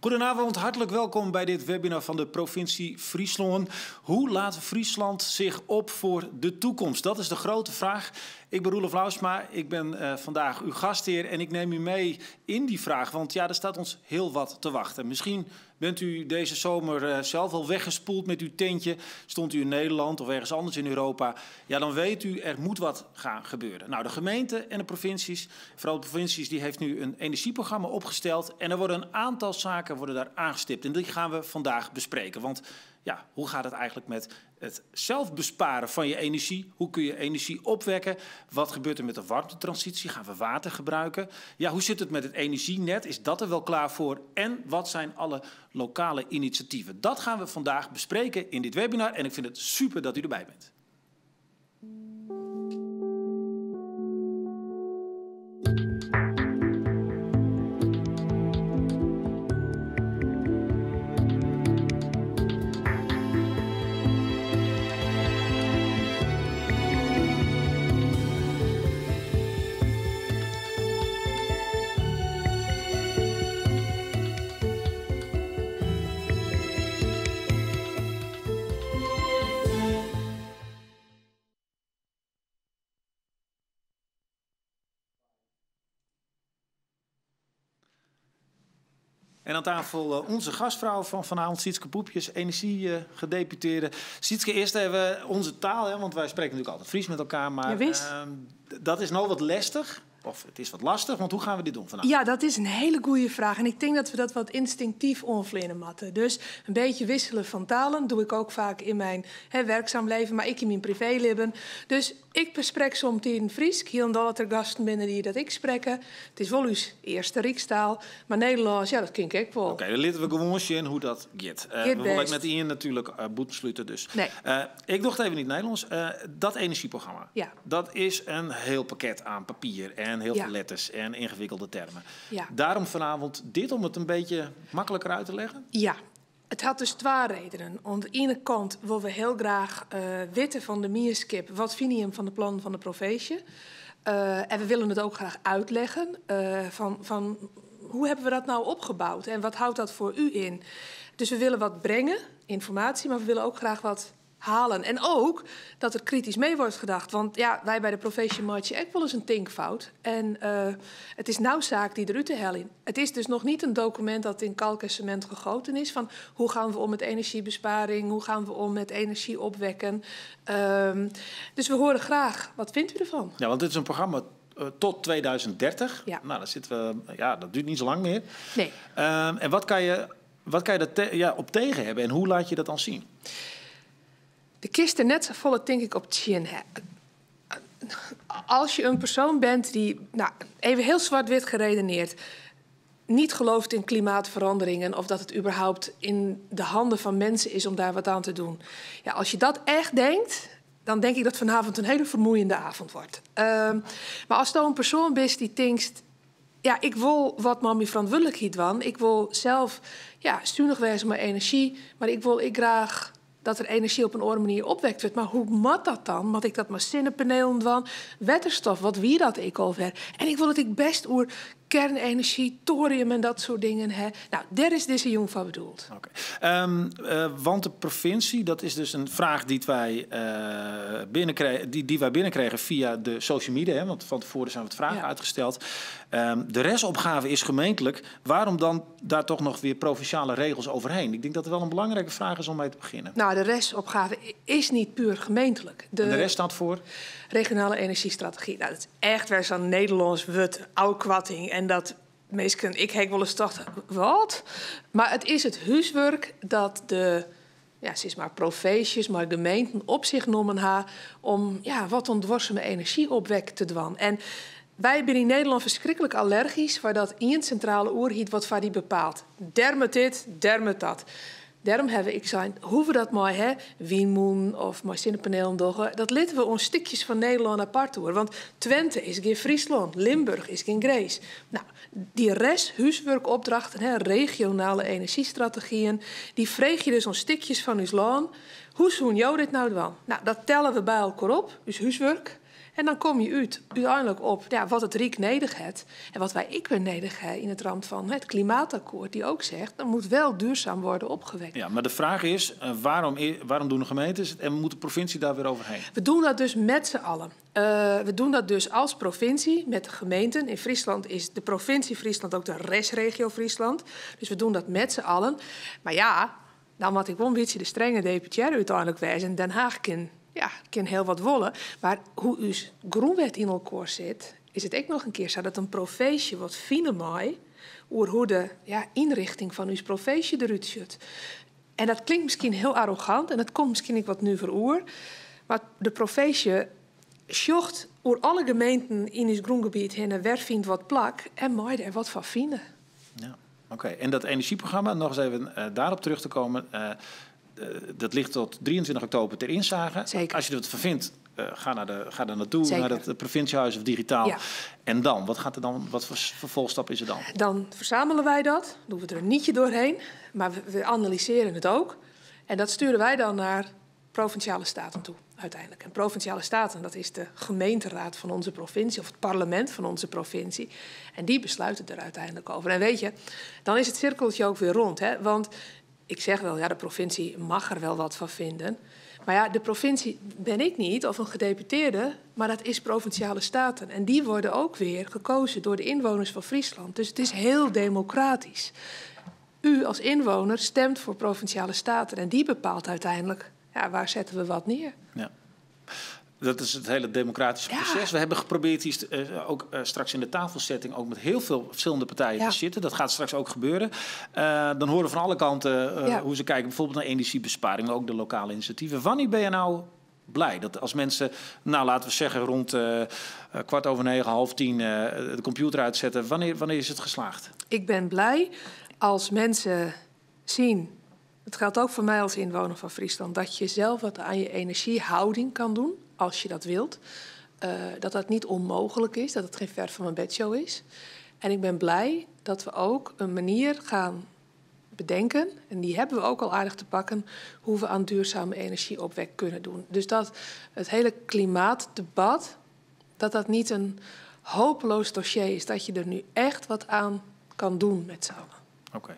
Goedenavond, hartelijk welkom bij dit webinar van de provincie Friesland. Hoe laat Friesland zich op voor de toekomst? Dat is de grote vraag. Ik ben Roelof Lausma, ik ben vandaag uw gastheer en ik neem u mee in die vraag. Want ja, er staat ons heel wat te wachten. Misschien bent u deze zomer zelf al weggespoeld met uw tentje. Stond u in Nederland of ergens anders in Europa. Ja, dan weet u, er moet wat gaan gebeuren. Nou, de gemeente en de provincies, vooral de provincies, die heeft nu een energieprogramma opgesteld. En er worden een aantal zaken daar aangestipt. En die gaan we vandaag bespreken. Want ja, hoe gaat het eigenlijk met het zelf besparen van je energie? Hoe kun je energie opwekken? Wat gebeurt er met de warmtetransitie? Gaan we water gebruiken? Ja, hoe zit het met het energienet? Is dat er wel klaar voor? En wat zijn alle lokale initiatieven? Dat gaan we vandaag bespreken in dit webinar. En ik vind het super dat u erbij bent. En aan tafel onze gastvrouw van vanavond, Sietske Poepjes, energiegedeputeerde. Sietske, eerst even onze taal, hè, want wij spreken natuurlijk altijd Fries met elkaar. Maar dat is nou wat lastig, of het is wat lastig, want hoe gaan we dit doen vanavond? Ja, dat is een hele goede vraag. En ik denk dat we dat wat instinctief onvlinnen matten. Dus een beetje wisselen van talen doe ik ook vaak in mijn werkzaam leven, maar ik in mijn privéleven. Dus ik bespreek soms in Fries. Hier en er gasten binnen die dat ik spreken. Het is wel uw eerste Rijkstaal, maar Nederlands, ja, dat ken ik wel. Oké, dan leren we gewoon zien hoe dat gaat. We willen met Ian natuurlijk boeten sluiten, dus. Nee. Ik doe het even niet Nederlands. Dat energieprogramma, ja, dat is een heel pakket aan papier en heel veel letters en ingewikkelde termen. Ja. Daarom vanavond dit, om het een beetje makkelijker uit te leggen? Ja. Het had dus twee redenen. Aan de ene kant willen we heel graag weten van de Mierskip wat vind je van de plannen van de provincie. En we willen het ook graag uitleggen van hoe hebben we dat nou opgebouwd en wat houdt dat voor u in. Dus we willen wat brengen, informatie, maar we willen ook graag wat halen. En ook dat er kritisch mee wordt gedacht. Want ja, wij bij de provincie maken ook wel eens een tinkfout. En het is nou zaak die eruit te halen. Het is dus nog niet een document dat in kalk en cement gegoten is. Van hoe gaan we om met energiebesparing? Hoe gaan we om met energie opwekken? Dus we horen graag, wat vindt u ervan? Ja, want dit is een programma tot 2030. Ja. Nou, dat duurt niet zo lang meer. Nee. En wat kan je daar op tegen hebben en hoe laat je dat dan zien? De kist er net zo vol, denk ik, op tien. Als je een persoon bent die, nou, even heel zwart-wit geredeneerd, niet gelooft in klimaatveranderingen of dat het überhaupt in de handen van mensen is om daar wat aan te doen. Ja, als je dat echt denkt, dan denk ik dat vanavond een hele vermoeiende avond wordt. Maar als er een persoon bent die denkt, ja, ik wil wat met mijn verantwoordelijkheid doen. Ik wil zelf stuurlijk wezen met energie, maar ik wil graag dat er energie op een andere manier opwekt wordt. Maar hoe moet dat dan? Moet ik dat met zonnepanelen doen? Waterstof, wat wie dat ik alweer? En ik wil dat ik best oer kernenergie, thorium en dat soort dingen heb. Nou, daar is deze jong van bedoeld. Okay. Want de provincie, dat is dus een vraag die wij binnenkregen via de social media. Hè, want van tevoren zijn we het vragen uitgesteld. De restopgave is gemeentelijk. Waarom dan daar toch nog weer provinciale regels overheen? Ik denk dat het wel een belangrijke vraag is om mee te beginnen. Nou, de restopgave is niet puur gemeentelijk. En de rest staat voor? Regionale energiestrategie. Nou, dat is echt weer zo'n Nederlands woord, oukwatting. En dat meestal, ik heb wel eens gedacht, wat? Maar het is het huiswerk dat de, sinds maar provincies, maar gemeenten op zich noemen om wat ontworstelde energie opwek te doen. En wij zijn in Nederland verschrikkelijk allergisch, waar dat één centrale oerhiet wat voor die bepaalt. Dermet dit, dermet dat. Daarom hebben ik zijn, hoe we dat mooi windmoen of mooi zonnepanelen doggen, dat laten we ons stukjes van Nederland apart doen. Want Twente is geen Friesland, Limburg is geen Grace. Nou, die rest huiswerkopdrachten, regionale energiestrategieën, die vreeg je dus ons stukjes van ons land. Hoe zoen jou dit nou dan? Nou, dat tellen we bij elkaar op, dus huiswerk. En dan kom je uiteindelijk op wat het Rijk nodig heeft. En wat wij ik weer nodig hebben in het rand van het klimaatakkoord. Die ook zegt, er moet wel duurzaam worden opgewekt. Ja, maar de vraag is, waarom doen de gemeentes het en moet de provincie daar weer overheen? We doen dat dus met z'n allen. We doen dat dus als provincie met de gemeenten. In Friesland is de provincie Friesland ook de restregio Friesland. Dus we doen dat met z'n allen. Maar ja, dan wat ik wel een beetje de strenge deputaire uiteindelijk wijzen. Den Haag kan heel wat wollen. Maar hoe uw groenwet in elkaar zit, is het ook nog een keer zo dat een provincie wat vinden mij over hoe de inrichting van uw provincie eruit ziet. En dat klinkt misschien heel arrogant en dat komt misschien ook wat nu veroer. Maar de provincie zocht door alle gemeenten in uw groengebied heen en vindt wat plak en mij er wat van vinden. Ja, oké. En dat energieprogramma, nog eens even daarop terug te komen. Dat ligt tot 23 oktober ter inzage. Zeker. Als je er wat van vindt, ga daar naartoe, Zeker. naar het provinciehuis of digitaal. Ja. En dan? Wat gaat er dan? Wat voor vervolgstap is er dan? Dan verzamelen wij dat, doen we er een nietje doorheen, maar we analyseren het ook. En dat sturen wij dan naar provinciale staten toe, uiteindelijk. En provinciale staten, dat is de gemeenteraad van onze provincie of het parlement van onze provincie. En die besluiten er uiteindelijk over. En weet je, dan is het cirkeltje ook weer rond, hè? Want ik zeg wel, de provincie mag er wel wat van vinden. Maar de provincie ben ik niet, of een gedeputeerde, maar dat is provinciale staten. En die worden ook weer gekozen door de inwoners van Friesland. Dus het is heel democratisch. U als inwoner stemt voor provinciale staten en die bepaalt uiteindelijk, waar zetten we wat neer. Ja. Dat is het hele democratische proces. Ja. We hebben geprobeerd hier ook straks in de tafelsetting ook met heel veel verschillende partijen te zitten. Dat gaat straks ook gebeuren. Dan horen we van alle kanten hoe ze kijken bijvoorbeeld naar energiebesparing, maar ook de lokale initiatieven. Wanneer ben je nou blij dat als mensen, laten we zeggen rond 9:15, 9:30 de computer uitzetten, wanneer is het geslaagd? Ik ben blij als mensen zien, het geldt ook voor mij als inwoner van Friesland, dat je zelf wat aan je energiehouding kan doen, als je dat wilt. Dat dat niet onmogelijk is, dat het geen ver van mijn bedshow is. En ik ben blij dat we ook een manier gaan bedenken, en die hebben we ook al aardig te pakken, hoe we aan duurzame energieopwek kunnen doen. Dus dat het hele klimaatdebat, dat niet een hopeloos dossier is, dat je er nu echt wat aan kan doen met z'n allen. Oké.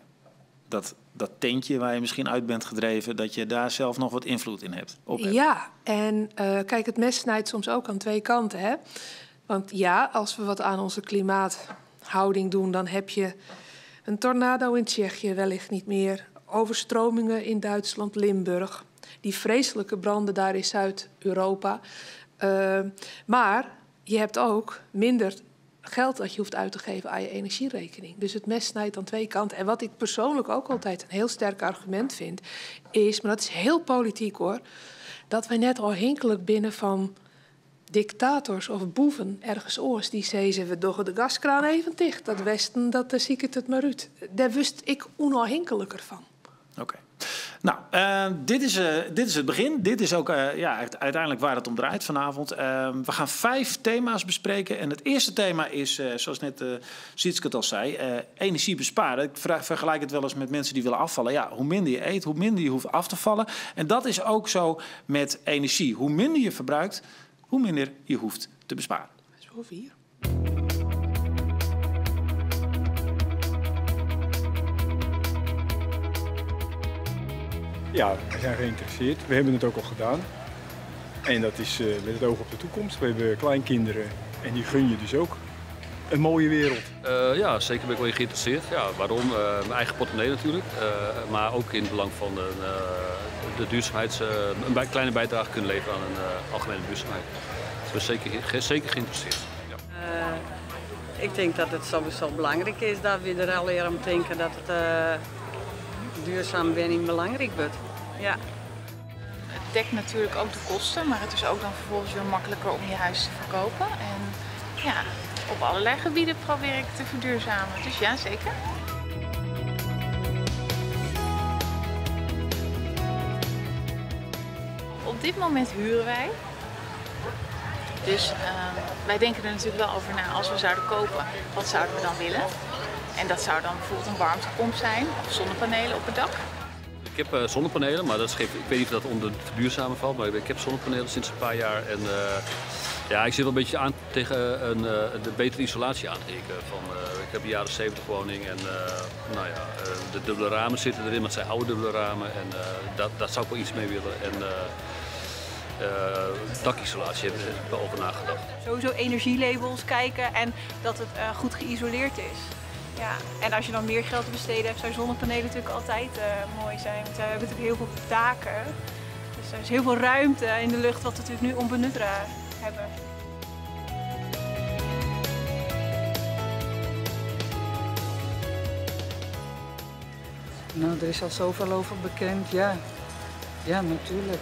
Dat tentje waar je misschien uit bent gedreven, dat je daar zelf nog wat invloed in hebt. Ja, en kijk, het mes snijdt soms ook aan twee kanten. Hè? Want als we wat aan onze klimaathouding doen, dan heb je een tornado in Tsjechië wellicht niet meer. Overstromingen in Duitsland, Limburg. Die vreselijke branden daar in Zuid-Europa. Maar je hebt ook minder geld dat je hoeft uit te geven aan je energierekening. Dus het mes snijdt aan twee kanten. En wat ik persoonlijk ook altijd een heel sterk argument vind, is, maar dat is heel politiek hoor, dat wij net al hinkelijk binnen van dictators of boeven ergens oors die zeiden, we doggen de gaskraan even dicht. Dat Westen, dat zie ik het maar uit. Daar wist ik onafhankelijker van. Oké. Nou, dit is het begin. Dit is ook uiteindelijk waar het om draait vanavond. We gaan 5 thema's bespreken. En het eerste thema is, zoals net Sietske het al zei, energie besparen. Ik vergelijk het wel eens met mensen die willen afvallen. Ja, hoe minder je eet, hoe minder je hoeft af te vallen. En dat is ook zo met energie. Hoe minder je verbruikt, hoe minder je hoeft te besparen. Zo 4. Ja, we zijn geïnteresseerd. We hebben het ook al gedaan. En dat is met het oog op de toekomst. We hebben kleinkinderen en die gun je dus ook een mooie wereld. Ja, zeker ben ik wel geïnteresseerd. Ja, waarom? Mijn eigen portemonnee natuurlijk. Maar ook in het belang van de duurzaamheid een kleine bijdrage kunnen leveren aan een algemene duurzaamheid. Dus ik ben zeker geïnteresseerd. Ja. Ik denk dat het sowieso belangrijk is dat we er al aan denken dat het duurzaam winning belangrijk wordt. Ja. Het dekt natuurlijk ook de kosten, maar het is ook dan vervolgens weer makkelijker om je huis te verkopen. En ja, op allerlei gebieden probeer ik te verduurzamen. Dus ja, zeker. Op dit moment huren wij. Dus wij denken er natuurlijk wel over na, als we zouden kopen, wat zouden we dan willen? En dat zou dan bijvoorbeeld een warmtepomp zijn of zonnepanelen op het dak. Ik heb zonnepanelen, maar ik weet niet of dat onder het verduurzamen valt, maar ik heb zonnepanelen sinds een paar jaar. En Ja, ik zit wel een beetje aan tegen de betere isolatie aan te hikken. Ik heb een jaren 70 woning en de dubbele ramen zitten erin, maar het zijn oude dubbele ramen. En daar zou ik wel iets mee willen. En dakisolatie heb ik wel over nagedacht. Sowieso energielabels kijken en dat het goed geïsoleerd is. Ja, en als je dan meer geld te besteden hebt, zou zonnepanelen natuurlijk altijd mooi zijn. Want we hebben natuurlijk heel veel daken. Dus er is heel veel ruimte in de lucht wat we natuurlijk nu onbenut hebben. Nou, er is al zoveel over bekend, ja. Ja, natuurlijk.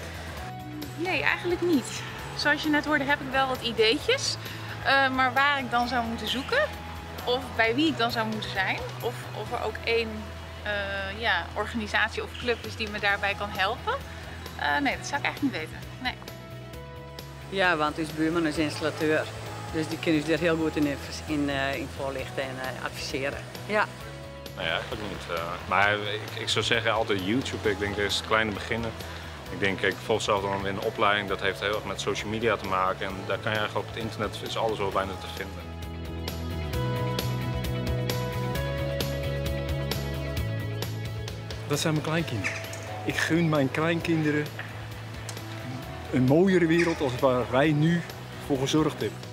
Nee, eigenlijk niet. Zoals je net hoorde heb ik wel wat ideetjes. Maar waar ik dan zou moeten zoeken, of bij wie ik dan zou moeten zijn, of er ook één organisatie of club is die me daarbij kan helpen. Nee, dat zou ik eigenlijk niet weten. Nee. Ja, want uw buurman is installateur. Dus die kunnen je er heel goed in voorlichten en adviseren. Ja. Nee, eigenlijk niet. Maar ik zou zeggen altijd YouTube. Ik denk dat is het kleine beginnen. Ik denk, ik volg zelf dan in de opleiding. Dat heeft heel erg met social media te maken. En daar kan je eigenlijk op het internet is alles wel bijna te vinden. Dat zijn mijn kleinkinderen. Ik gun mijn kleinkinderen een mooiere wereld als waar wij nu voor gezorgd hebben.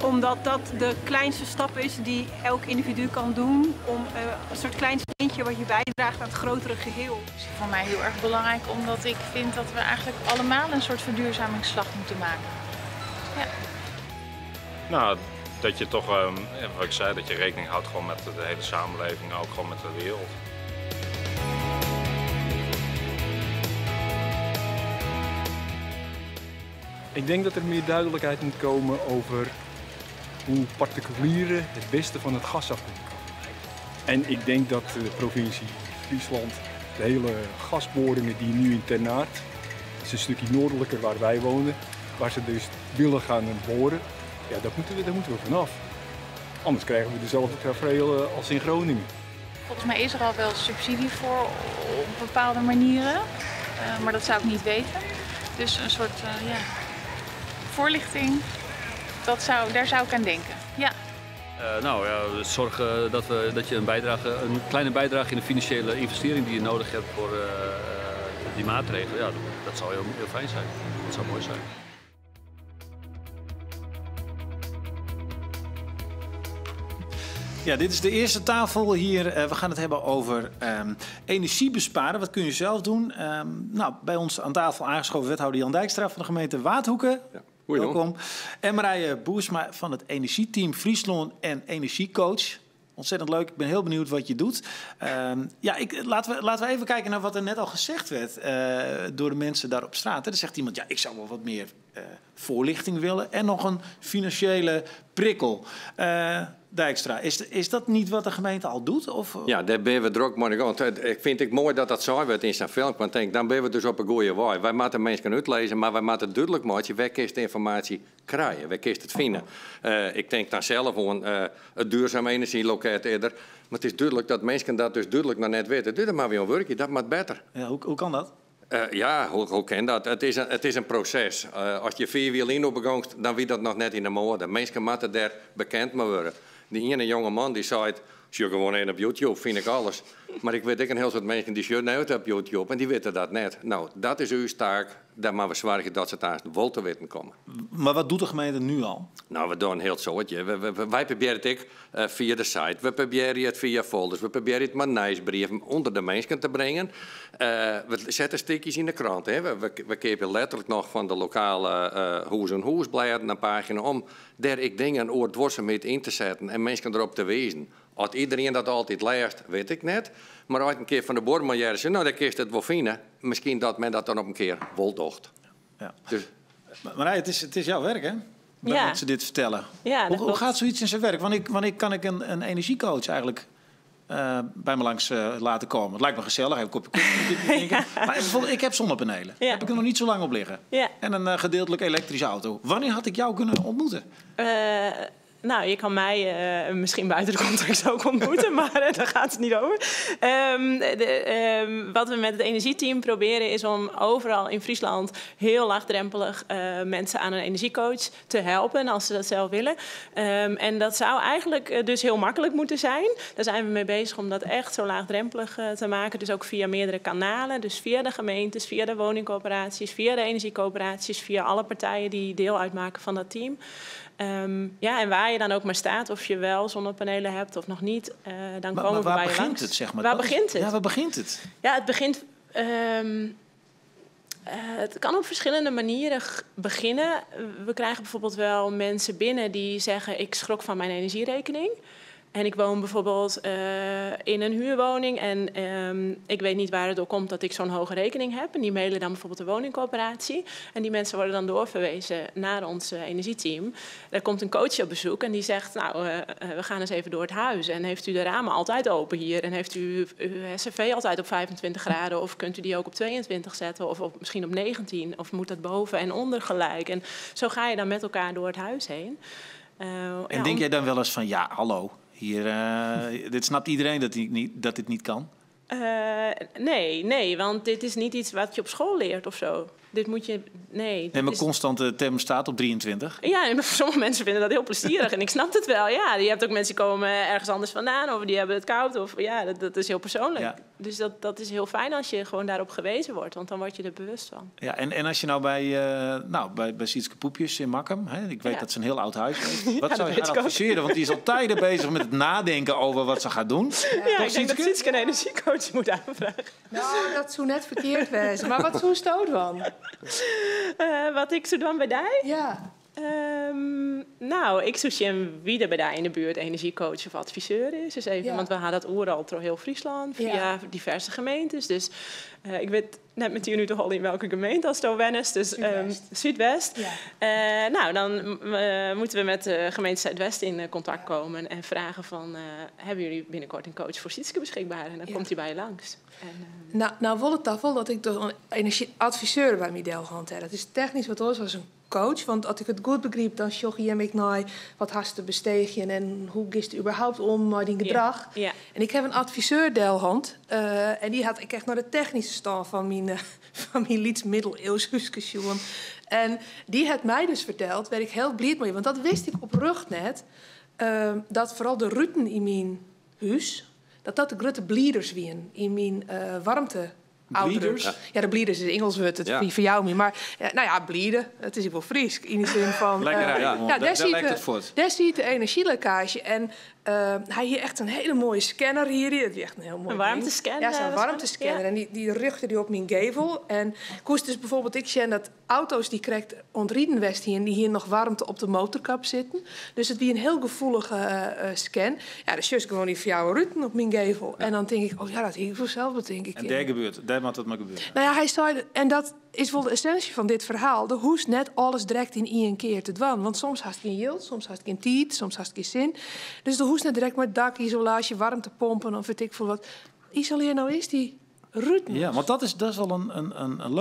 Omdat dat de kleinste stap is die elk individu kan doen om een soort klein steentje wat je bijdraagt aan het grotere geheel. Het is voor mij heel erg belangrijk omdat ik vind dat we eigenlijk allemaal een soort verduurzamingsslag moeten maken. Ja. Nou, dat je toch, wat ik zei, dat je rekening houdt gewoon met de hele samenleving, ook gewoon met de wereld. Ik denk dat er meer duidelijkheid moet komen over hoe particulieren het beste van het gas af kunnen komen. En ik denk dat de provincie Friesland de hele gasboringen die nu in Ternaert, dat is een stukje noordelijker waar wij wonen, waar ze dus willen gaan boren, ja, daar moeten we vanaf. Anders krijgen we dezelfde tafereel als in Groningen. Volgens mij is er al wel subsidie voor op bepaalde manieren, maar dat zou ik niet weten. Dus een soort voorlichting, daar zou ik aan denken. Ja. Zorgen dat je een kleine bijdrage in de financiële investering die je nodig hebt voor die maatregelen, ja, dat zou heel fijn zijn. Dat zou mooi zijn. Ja, dit is de eerste tafel hier. We gaan het hebben over energie besparen. Wat kun je zelf doen? Bij ons aan tafel aangeschoven wethouder Jan Dijkstra van de gemeente Waadhoeken. Ja. Welkom. En Marije Boersma van het energieteam Friesland en energiecoach. Ontzettend leuk. Ik ben heel benieuwd wat je doet. Laten we even kijken naar wat er net al gezegd werd door de mensen daar op straat. Er zegt iemand, ja, ik zou wel wat meer voorlichting willen en nog een financiële prikkel. Dijkstra, is dat niet wat de gemeente al doet? Of? Ja, daar ben we druk mee aan. Ik vind het mooi dat dat zo wordt in zijn film. Want denk, dan ben we dus op een goede weg. Wij moeten mensen uitlezen, maar wij moeten duidelijk maken waar kun je de informatie krijgen, waar kun je het vinden. Ik denk dan zelf aan het duurzame energieloket eerder. Maar het is duidelijk dat mensen dat dus duidelijk nog net weten. Doe er maar weer een werkje, dat moet beter. Ja, hoe kan dat? Hoe kan dat? Het is een proces. Als je 4 wiel in opgangst, dan wie dat nog net in de mode. Mensen moeten daar bekend mee worden. Die ene jonge man die zei, zie je gewoon een op YouTube, vind ik alles. Maar ik weet ook een heel soort mensen die zien uit op YouTube en die weten dat net. Nou, dat is uw taak. Daar maar we zorgen dat ze het aan wel te weten komen. Maar wat doet de gemeente nu al? Nou, we doen een heel soortje. Wij proberen het ook via de site. We proberen het via folders. We proberen het met nieuwsbrieven onder de mensen te brengen. We zetten stukjes in de krant. Hè. We kepen letterlijk nog van de lokale Hoes en Hoesbladen een pagina om daar ik dingen over dwarsheid in te zetten en mensen erop te wezen. Als iedereen dat altijd leest, weet ik net. Maar als een keer van de boormiljarden zegt, nou, dan kun je het wel vinden. Misschien dat men dat dan op een keer wel docht. Ja. Dus. Maar het is jouw werk, hè? Dat ze dit vertellen. Ja, hoe gaat zoiets in zijn werk? Wanneer kan ik een energiecoach eigenlijk bij me langs laten komen? Het lijkt me gezellig, even een kopje koffie drinken. Maar bijvoorbeeld, ik heb zonnepanelen. Ja. Heb ik er nog niet zo lang op liggen. Ja. En een gedeeltelijk elektrische auto. Wanneer had ik jou kunnen ontmoeten? Nou, je kan mij misschien buiten de context ook ontmoeten, maar daar gaat het niet over. Wat we met het energieteam proberen is om overal in Friesland heel laagdrempelig mensen aan een energiecoach te helpen als ze dat zelf willen. En dat zou eigenlijk dus heel makkelijk moeten zijn. Daar zijn we mee bezig om dat echt zo laagdrempelig te maken. Dus ook via meerdere kanalen. Dus via de gemeentes, via de woningcoöperaties, via de energiecoöperaties, via alle partijen die deel uitmaken van dat team. En waar je dan ook maar staat, of je wel zonnepanelen hebt of nog niet, dan komen we bij je langs. Waar begint het, zeg maar? Waar begint het? Ja, waar begint het? Ja, het begint... het kan op verschillende manieren beginnen. We krijgen bijvoorbeeld wel mensen binnen die zeggen, ik schrok van mijn energierekening. En ik woon bijvoorbeeld in een huurwoning en ik weet niet waar het door komt dat ik zo'n hoge rekening heb. En die mailen dan bijvoorbeeld de woningcoöperatie. En die mensen worden dan doorverwezen naar ons energieteam. Er komt een coach op bezoek en die zegt, nou, we gaan eens even door het huis. En heeft u de ramen altijd open hier? En heeft u uw SFV altijd op 25 graden? Of kunt u die ook op 22 zetten? Of misschien op 19? Of moet dat boven en onder gelijk? En zo ga je dan met elkaar door het huis heen. En denk jij dan wel eens van, ja, hallo... Hier, dit snapt iedereen dat dit niet kan? Nee, want dit is niet iets wat je op school leert of zo. Dit moet je... Nee, maar constante thermostaat op 23? Ja, en sommige mensen vinden dat heel plezierig. En ik snap het wel, ja. Je hebt ook mensen die komen ergens anders vandaan... of die hebben het koud, of ja, dat is heel persoonlijk. Ja. Dus dat is heel fijn als je gewoon daarop gewezen wordt... want dan word je er bewust van. Ja, en als je nou bij Sietske Poepjes in Makkum... Hè, ik weet dat ze een heel oud huis heeft... Wat zou je haar adviseren? Want die is al tijden bezig met het nadenken over wat ze gaat doen. Ja, ik denk dat Sietske een energiecoach moet aanvragen. Nou, dat zou net verkeerd wezen. Maar wat zou stoot dan? Wat ik zou doen bij die? Ja. Nou, ik zou zien wie er bij die in de buurt energiecoach of adviseur is. Dus even, want we hadden dat overal door heel Friesland, via diverse gemeentes. Dus ik weet net met jullie toch al in welke gemeente als het Wennis, dus Zuidwest. Ja. Nou, dan moeten we met de gemeente Zuidwest in contact komen en vragen van, hebben jullie binnenkort een coach voor Sietske beschikbaar? En dan komt hij bij je langs. En, nou wil het toch wel dat ik toch een energieadviseur bij mij delhand heb. Dat is technisch wat anders als een coach. Want als ik het goed begreep, dan zocht je hem naar wat hast te bestegen en hoe gist überhaupt om met die gedrag. Ja. Ja. En ik heb een adviseur delhand en die had ik echt naar de technische stand van mijn lieds middeleeuws huisgesjoen. En die had mij dus verteld, werd ik heel blij mee, want dat wist ik op rug net, dat vooral de ruten in mijn huis, dat de grote blieders wien in mijn warmte. Bleeders? Ja, de bleeders is Engels woord, het is voor jou niet. Maar nou ja, blieden, het is wel Fries. In de zin van... Lekker daar lijkt het voor. Daar zie je de energielekkage. En hij hier echt een hele mooie scanner hier. Dat is echt een heel mooi een warmtescanner? Ja, zo'n warmtescanner. Ja. En die richtte die op mijn gevel. En koest dus bijvoorbeeld, ik zie dat auto's die krijgt ontrieden west hier... en die hier nog warmte op de motorkap zitten. Dus het wie een heel gevoelige scan. Ja, dus juist gewoon die voor jou ruten op mijn gevel. Ja. En dan denk ik, oh ja, dat hier vanzelf, dat denk ik. En daar gebeurt, daar moet dat maar gebeuren. Nou ja, hij zei, en dat is wel de essentie van dit verhaal. De hoest net alles direct in één keer te doen. Want soms had je geen yield, soms had je geen tijd, soms had je geen zin. Dus de hoest net direct met dak, isolatie, warmtepompen of weet ik veel wat. Isoleer nou eens die ruten. Ja, want dat is wel een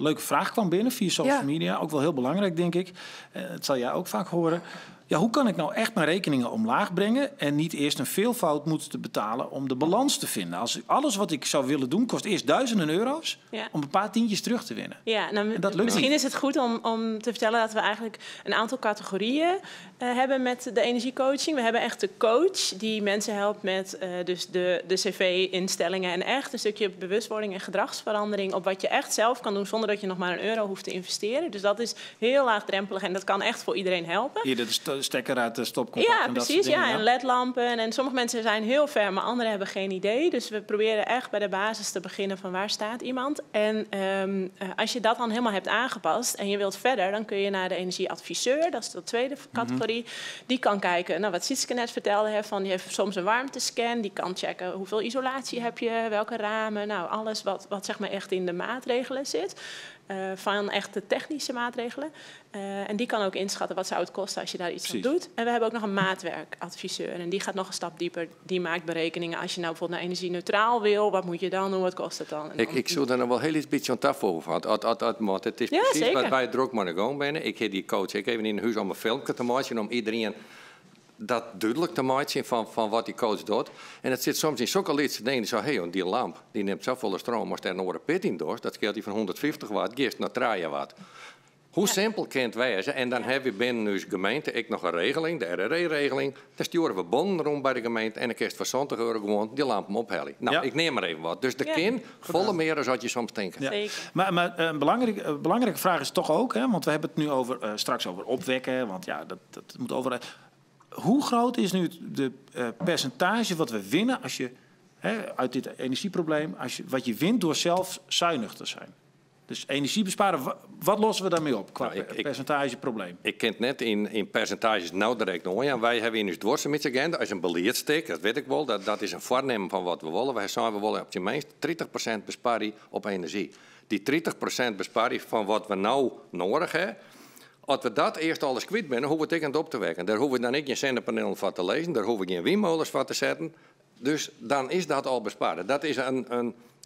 leuke vraag kwam binnen via social media. Ook wel heel belangrijk, denk ik. Het zal jij ook vaak horen. Ja, hoe kan ik nou echt mijn rekeningen omlaag brengen en niet eerst een veelvoud moeten betalen om de balans te vinden? Als alles wat ik zou willen doen kost eerst duizenden euro's om een paar tientjes terug te winnen. Ja, nou, misschien is het goed om te vertellen dat we eigenlijk een aantal categorieën hebben met de energiecoaching. We hebben echt de coach die mensen helpt met dus de cv-instellingen en echt een stukje bewustwording en gedragsverandering op wat je echt zelf kan doen zonder dat je nog maar €1 hoeft te investeren. Dus dat is heel laagdrempelig en dat kan echt voor iedereen helpen. Hier, dat is stekker uit de stopcontact. Ja, precies. Ja, en ledlampen. En sommige mensen zijn heel ver, maar anderen hebben geen idee. Dus we proberen echt bij de basis te beginnen van waar staat iemand. En als je dat dan helemaal hebt aangepast en je wilt verder, dan kun je naar de energieadviseur. Dat is de tweede categorie. Die kan kijken, nou, wat Sietske net vertelde, die heeft soms een warmtescan. Die kan checken hoeveel isolatie heb je, welke ramen. Nou, alles wat zeg maar echt in de maatregelen zit. van echte technische maatregelen. En die kan ook inschatten wat zou het kosten als je daar iets aan doet. En we hebben ook nog een maatwerkadviseur. En die gaat nog een stap dieper. Die maakt berekeningen. Als je nou bijvoorbeeld naar energie-neutraal wil, wat moet je dan doen? Wat kost het dan? Ik zou daar nog wel heel iets beetje aan tafel over gehad. Het is precies zeker. wat wij er ook maar gaan binnen. Ik heb die coach even in huis om een filmpje te maken om iedereen dat duidelijk te maken van wat die coach doet. En het zit soms in zulke liedjes dingen die zeggen, hey, die lamp die neemt zoveel stroom als er een oren pit in doet. Dat scheelt die van 150 watt, gist naar 3 watt. Hoe simpel kan het wezen? En dan hebben we binnen de gemeente ik nog een regeling, de RRE-regeling. Dan sturen we bonnen rond bij de gemeente en dan kun je voor €20 gewoon die lampen ophellen. Nou, ik neem maar even wat. Dus de kind volle meer dan wat je soms denkt. Ja. Maar een belangrijke vraag is toch ook, hè, want we hebben het nu straks over opwekken, want ja, dat moet overal. Hoe groot is nu de percentage wat we winnen als je uit dit energieprobleem, wat je wint door zelf zuinig te zijn? Dus energie besparen, wat lossen we daarmee op qua percentageprobleem? Ik ken het net in percentages nou direct nog. Ja, wij hebben in ons dwarsemietsagenda als een beleidstuk, dat weet ik wel, dat is een voornemen van wat we willen. Wij zeggen we willen op zijn minst 30% besparen op energie. Die 30% besparen van wat we nou nodig hebben. Als we dat eerst alles kwijt zijn, dan hoeven we het aan het op te wekken. Daar hoeven we dan niet geen zonnepanelen van te lezen, daar hoeven we geen windmolens van te zetten. Dus dan is dat al besparen. Dat is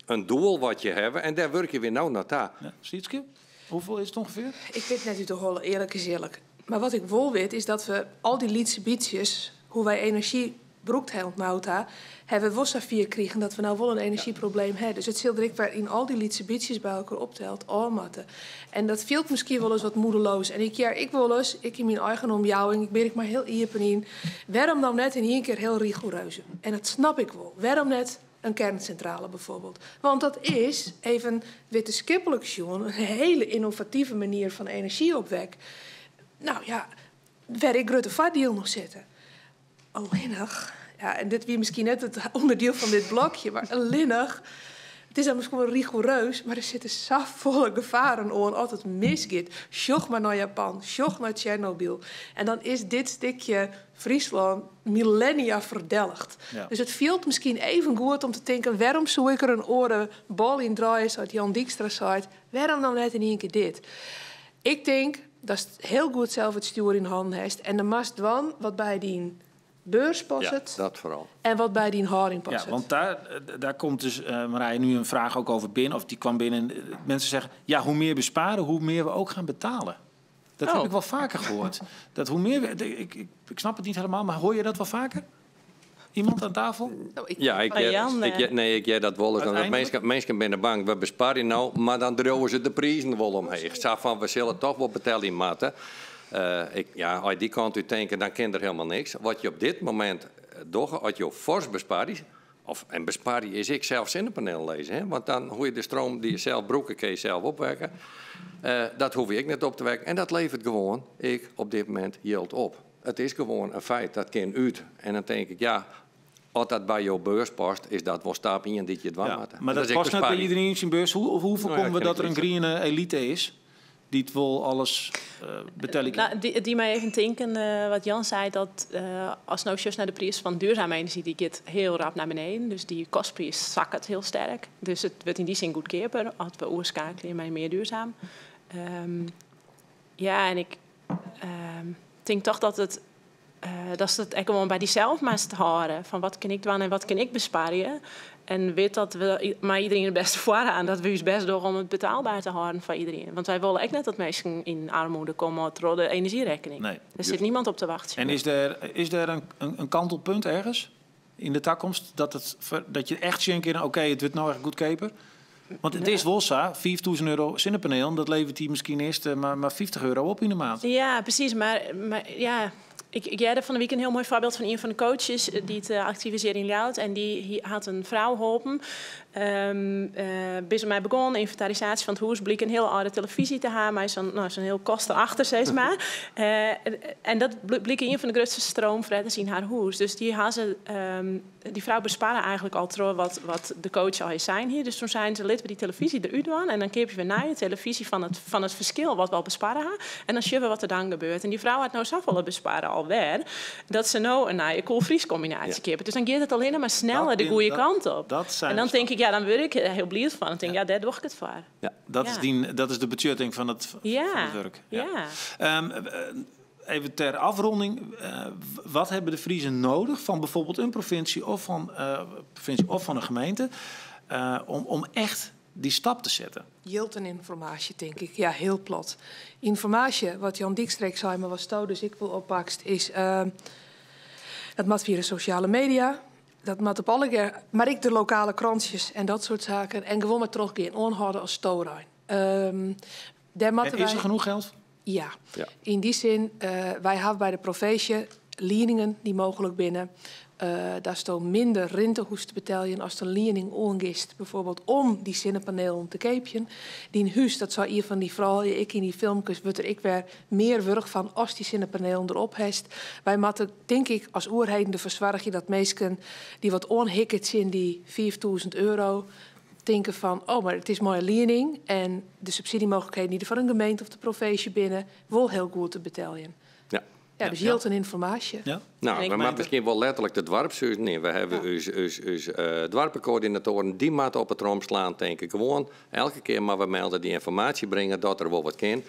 een doel wat je hebt en daar werk je weer nou naar ta. Ja, Sietske, hoeveel is het ongeveer? Ik weet net u toch wel, eerlijk is eerlijk. Maar wat ik wel weet is dat we al die lietse bietjes, hoe wij energie broekt hebben, hebben we wel via kregen dat we nou wel een energieprobleem hebben. Dus het zult direct waar in al die lietse bietjes bij elkaar optelt, allemaal. En dat viel misschien wel eens wat moedeloos. En ik wel eens, ik in mijn eigen omjouwing, ik ben ik maar heel iepen in. Waarom dan net in één keer heel rigoureus? En dat snap ik wel. Waarom net een kerncentrale bijvoorbeeld? Want dat is, even wetenschappelijk gezien, een hele innovatieve manier van energieopwek. Nou ja, waar ik Rutte Vaardiel nog zitten. Alleen nog, ja, en dit weer misschien net het onderdeel van dit blokje, maar alleen nog, het is dan misschien wel rigoureus, maar er zitten zo volle gevaren aan als het misgaat. Sjoch maar naar Japan, sjoch naar Tsjernobyl. En dan is dit stukje Friesland millennia verdelgd. Ja. Dus het viel misschien even goed om te denken, waarom zou ik er een oren bal in draaien, zoals Jan Dijkstra zei, waarom dan net in één keer dit? Ik denk dat het heel goed zelf het stuur in handen heeft en de mast dan wat bij die beurs past het. Ja, dat vooral. En wat bij die haring past het. Ja, want daar komt dus, Marije, nu een vraag ook over binnen. Of die kwam binnen. Mensen zeggen, ja, hoe meer besparen, hoe meer we ook gaan betalen. Dat heb ik wel vaker gehoord. Dat hoe meer ik snap het niet helemaal, maar hoor je dat wel vaker? Iemand aan tafel? Ik jij dat wel eens. Mensen binnen bang, we besparen nou, maar dan drogen ze de prijzen wel omheen. Ik zeg van, we zullen toch wel betalen in matten. Als die kant u denken, dan kent er helemaal niks. Wat je op dit moment doet, als je fors bespaart, en besparing is ik zelf zonnepanelen lezen, hè? Want dan hoe je de stroom die je zelf broeken, kun je zelf opwekken. Dat hoef ik net op te wekken. En dat levert gewoon, op dit moment, yield op. Het is gewoon een feit, dat kan uit. En dan denk ik, ja, als dat bij jouw beurs past, is dat wel stapje en dit je dwang maakt. Maar dat past net bij iedereen in zijn beurs. Hoe voorkomen we dat er een groene elite is? Die het wil alles betalen. Nou, die mij even denken, wat Jan zei, dat als nou juist naar de prijs van duurzame energie, die gaat heel rap naar beneden. Dus die kostprijs zakt heel sterk. Dus het wordt in die zin goedkoper als we oorschakelen met meer duurzaam. En ik denk toch dat het echt gewoon bij diezelf moest houden. Van wat kan ik doen en wat kan ik besparen. En weet dat we maar iedereen het beste voor aan. Dat we ons best doen om het betaalbaar te houden voor iedereen. Want wij willen echt net dat mensen in armoede komen door de energierekening. Nee, er zit niemand op te wachten. En is er een kantelpunt ergens in de toekomst? Dat je echt denkt, oké, het wordt nou echt goedkoper? Want het is wel zo, €5.000 zonnepaneel, dat levert hij misschien eerst maar €50 op in de maand. Ja, precies. Maar ja... Ik had van de week een heel mooi voorbeeld van een van de coaches die het activiseren in Ljout. En die had een vrouw geholpen. Bij mij begon, inventarisatie van het huis, bleek een heel oude televisie te hebben. Maar zo'n heel kosten achter, zeg maar. En dat bleek een van de grootste stroomvretters in haar huis. Dus die had ze die vrouw besparen eigenlijk al trouw wat de coach al heeft zijn hier. Dus toen zijn ze lid bij die televisie eruit doen. En dan keer je weer naar je televisie van het verschil wat we al besparen gaan. En dan zien we wat er dan gebeurt. En die vrouw had nou zoveel besparen alweer. Dat ze nou een naaie koolvries combinatie keert. Dus dan gaat het alleen maar sneller de goede kant op. En dan denk ik, ja, dan word ik heel blij van. Dan denk ik, ja, daar doe ik het voor. Ja, dat is de budgetting van het werk. Ja. Even ter afronding, wat hebben de Friezen nodig van bijvoorbeeld een provincie of van een gemeente om echt die stap te zetten? Yield en informatie, denk ik. Ja, heel plat. Informatie, wat Jan Dijkstreek zei, maar wat Stouw dus ik wil oppakst, is dat moet via de sociale media. Dat moet op alle keer, maar ik de lokale krantjes en dat soort zaken. En gewoon maar teruggaan, onhouden als Stouwrijn. Is er genoeg geld? Ja. In die zin, wij hebben bij de provincie leningen die mogelijk binnen. Daar staat minder rente te betalen als de lening ongist. Bijvoorbeeld om die zonnepanelen te kopen. Die in huis, dat zou hier van die vrouw, ik in die filmpjes, wordt er ik weer meer werk van als die zonnepanelen erop heeft. Wij moeten, denk ik, als oerheden de verzorgen dat mensen die wat onhikkerd zijn, die €5.000 denken van, oh, maar het is mooie lening en de subsidiemogelijkheden die er van een gemeente of de provincie binnen wel heel goed te betalen. Ja, dus yield en informatie. Ja. Nou, we maken misschien wel letterlijk de dwarpshuis. Nee, we hebben uw dwarpencoördinatoren, die moeten op het rom slaan, denk ik. Gewoon elke keer maar we melden die informatie brengen, dat er wel wat kan.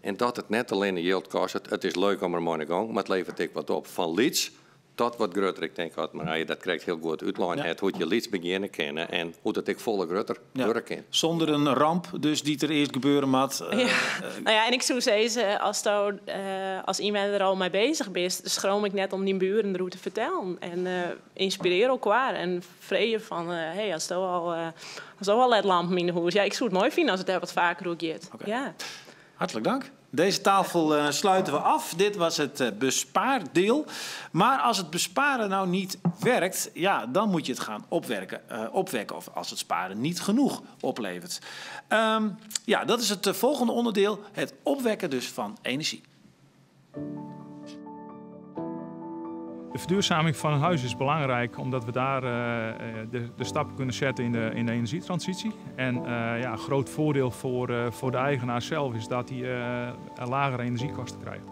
En dat het net alleen een yield kost. Het is leuk om er mooi te gaan, maar het levert ik wat op. Van leads tot wat groter. Ik denk dat Marije dat krijgt heel goed uitleggen. Hoe je leads beginnen kennen en hoe dat ik volle groter kan. Zonder een ramp, dus die er eerst gebeuren moet. Nou ja, en ik zou zeggen, als iemand er al mee bezig is, dan schroom ik net om die buren erover te vertellen. En inspireer elkaar en vreden van, hey, als er al ledlampen in de huis. Ja, ik zou het mooi vinden als het er wat vaker ook gaat. Ja. Hartelijk dank. Deze tafel sluiten we af. Dit was het bespaardeel. Maar als het besparen nou niet werkt, ja, dan moet je het gaan opwekken. Of als het sparen niet genoeg oplevert. Ja, dat is het volgende onderdeel. Het opwekken dus van energie. De verduurzaming van een huis is belangrijk omdat we daar de stappen kunnen zetten in de energietransitie. En een groot voordeel voor de eigenaar zelf is dat hij lagere energiekosten krijgt.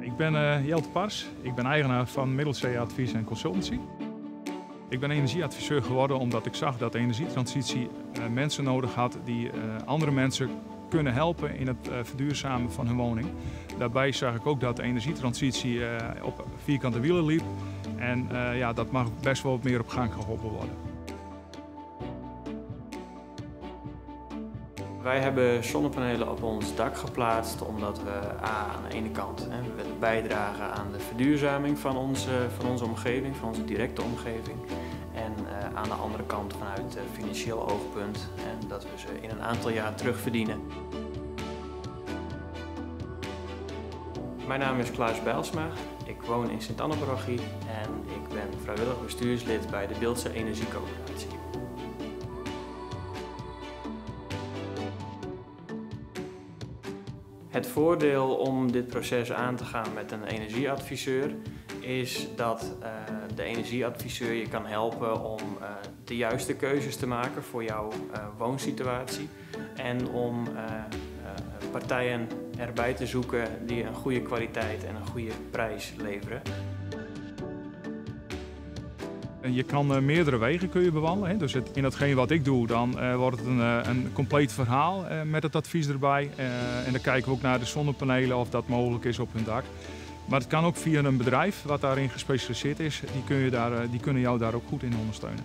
Ik ben Jelte Pars, ik ben eigenaar van Middelzee Advies en Consultancy. Ik ben energieadviseur geworden omdat ik zag dat de energietransitie mensen nodig had die andere mensen kunnen helpen in het verduurzamen van hun woning. Daarbij zag ik ook dat de energietransitie op vierkante wielen liep. En dat mag best wel wat meer op gang geholpen worden. Wij hebben zonnepanelen op ons dak geplaatst omdat we aan de ene kant we willen bijdragen aan de verduurzaming van onze omgeving, van onze directe omgeving. En aan de andere kant vanuit financieel oogpunt en dat we ze in een aantal jaar terugverdienen. Mijn naam is Klaas Bijlsma, ik woon in Sint-Annebrochie en ik ben vrijwillig bestuurslid bij de Beeldse Energiecoöperatie. Het voordeel om dit proces aan te gaan met een energieadviseur is dat de energieadviseur je kan helpen om de juiste keuzes te maken voor jouw woonsituatie en om partijen erbij te zoeken die een goede kwaliteit en een goede prijs leveren. Je kan meerdere wegen kun je bewandelen. Hè? Dus in datgene wat ik doe, dan wordt het een compleet verhaal met het advies erbij. En dan kijken we ook naar de zonnepanelen of dat mogelijk is op hun dak. Maar het kan ook via een bedrijf wat daarin gespecialiseerd is. Die kunnen jou daar ook goed in ondersteunen.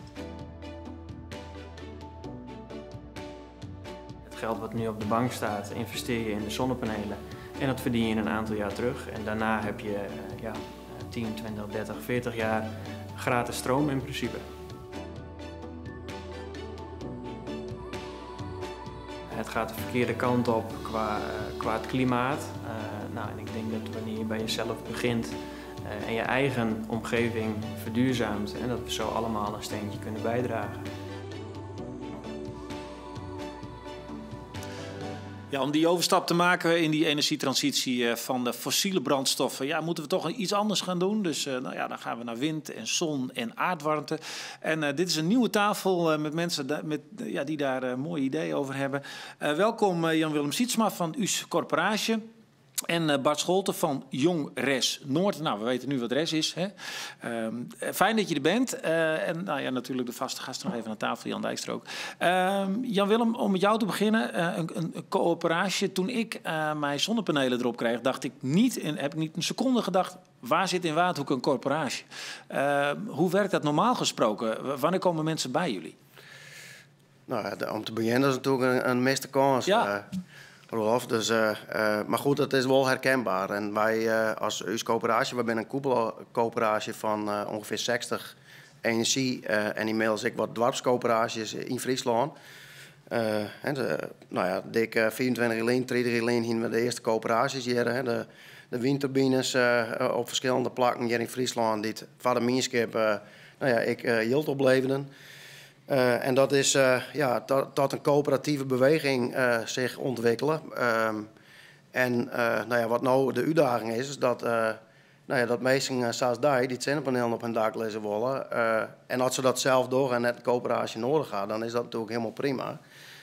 Het geld wat nu op de bank staat, investeer je in de zonnepanelen. En dat verdien je in een aantal jaar terug. En daarna heb je 10, 20, 30, 40 jaar gratis stroom in principe. Het gaat de verkeerde kant op qua het klimaat. En ik denk dat wanneer je bij jezelf begint en je eigen omgeving verduurzaamt, en dat we zo allemaal een steentje kunnen bijdragen. Ja, om die overstap te maken in die energietransitie van de fossiele brandstoffen, moeten we toch iets anders gaan doen. Dus dan gaan we naar wind en zon en aardwarmte. En dit is een nieuwe tafel met mensen die daar mooie ideeën over hebben. Welkom Jan-Willem Sietsma van US Corporatie. En Bart Scholten van Jong Res Noord. Nou, we weten nu wat Res is. Hè? Fijn dat je er bent. En natuurlijk de vaste gast nog even aan tafel, Jan Dijkstra ook. Jan-Willem, om met jou te beginnen. Een coöperatie. Toen ik mijn zonnepanelen erop kreeg, heb ik niet een seconde gedacht, waar zit in Waardhoek een coöperatie? Hoe werkt dat normaal gesproken? Wanneer komen mensen bij jullie? Nou, om te beginnen is het natuurlijk een miste kans. Ja. Rolf, dus, maar goed, het is wel herkenbaar. En wij als US Coöperatie, we zijn een koepelcoöperatie van ongeveer 60 energie- en inmiddels ik wat dorpscoöperaties in Friesland. Dik 24 geleden, 30 geleden gingen we de eerste coöperaties hier. De windturbines op verschillende plekken hier in Friesland, die van de Minskip ik hield opleverden. En dat is tot een coöperatieve beweging zich ontwikkelen. Wat nou de uitdaging is dat, dat mensen zoals die het zonnepanelen op hun dak lezen willen. En als ze dat zelf door en net een coöperatie nodig hebben, dan is dat natuurlijk helemaal prima.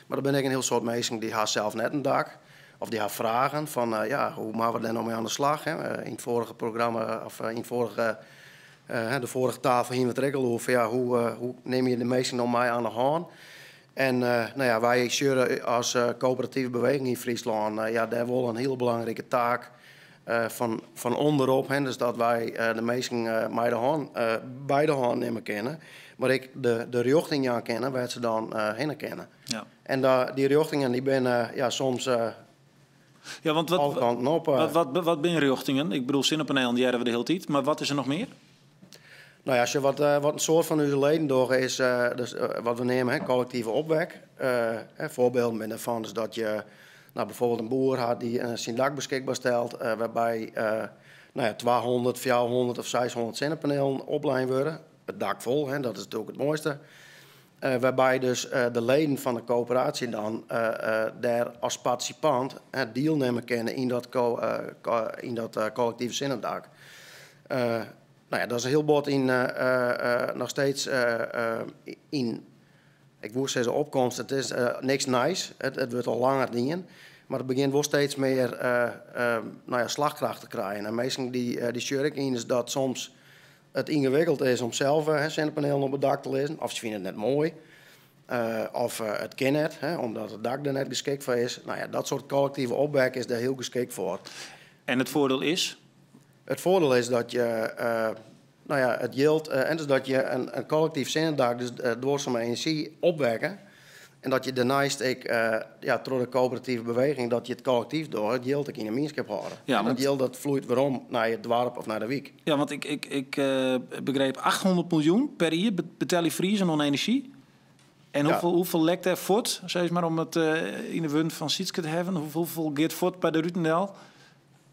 Maar dan ben ik een heel soort mensen die haar zelf net een dak. Of die haar vragen van, hoe maken we daar nou mee aan de slag? Hè? In het vorige programma, of in het vorige... de vorige tafel hier met Rekkelhoef, hoe neem je de meesten nou mee aan de hand? En wij zullen als coöperatieve beweging in Friesland, daar wel een heel belangrijke taak van onderop. Dus dat wij de meesten bij de hand nemen kennen. Maar ik de richting aan kennen, waar ze dan heen kennen. Ja. En die richtingen die ben soms... want wat ben je richtingen? Ik bedoel, zonnepanelen die hebben we de hele tijd. Maar wat is er nog meer? Nou ja, als je wat een soort van onze leden door is, wat we nemen, collectieve opwek. Voorbeelden daarvan is dat je bijvoorbeeld een boer had die zijn dak beschikbaar stelt, waarbij 200, 400 of 600 zonnepanelen opleid worden. Het dak vol, dat is natuurlijk het mooiste. Waarbij dus de leden van de coöperatie dan daar als participant deelnemen kunnen in dat collectieve zinnendak. Dat is een heel bot in nog steeds in, ik woest zeggen opkomst. Het is niks nice. Het wordt al langer dingen. Maar het begint wel steeds meer slagkracht te krijgen. En meestal die shirk in is dat soms het ingewikkeld is om zelf zonnepanelen op het dak te lezen. Of ze vinden het net mooi. Of het kan net, omdat het dak er net geschikt voor is. Dat soort collectieve opwek is daar heel geschikt voor. En het voordeel is? Het voordeel is dat je het yield en dus dat je een collectief zinnendak dus duurzame energie opwekken. En dat je daarnaast door de coöperatieve beweging dat je het collectief door het yield in een minskip houden. Ja, dat yield dat vloeit waarom naar je dorp of naar de wijk. Ja, want ik begreep 800 miljoen per jaar betaal je Friesen aan energie. En hoeveel lekt er voort, zeg maar, om het in de wind van Sietske te hebben? Hoeveel gaat voort bij de Rutendel?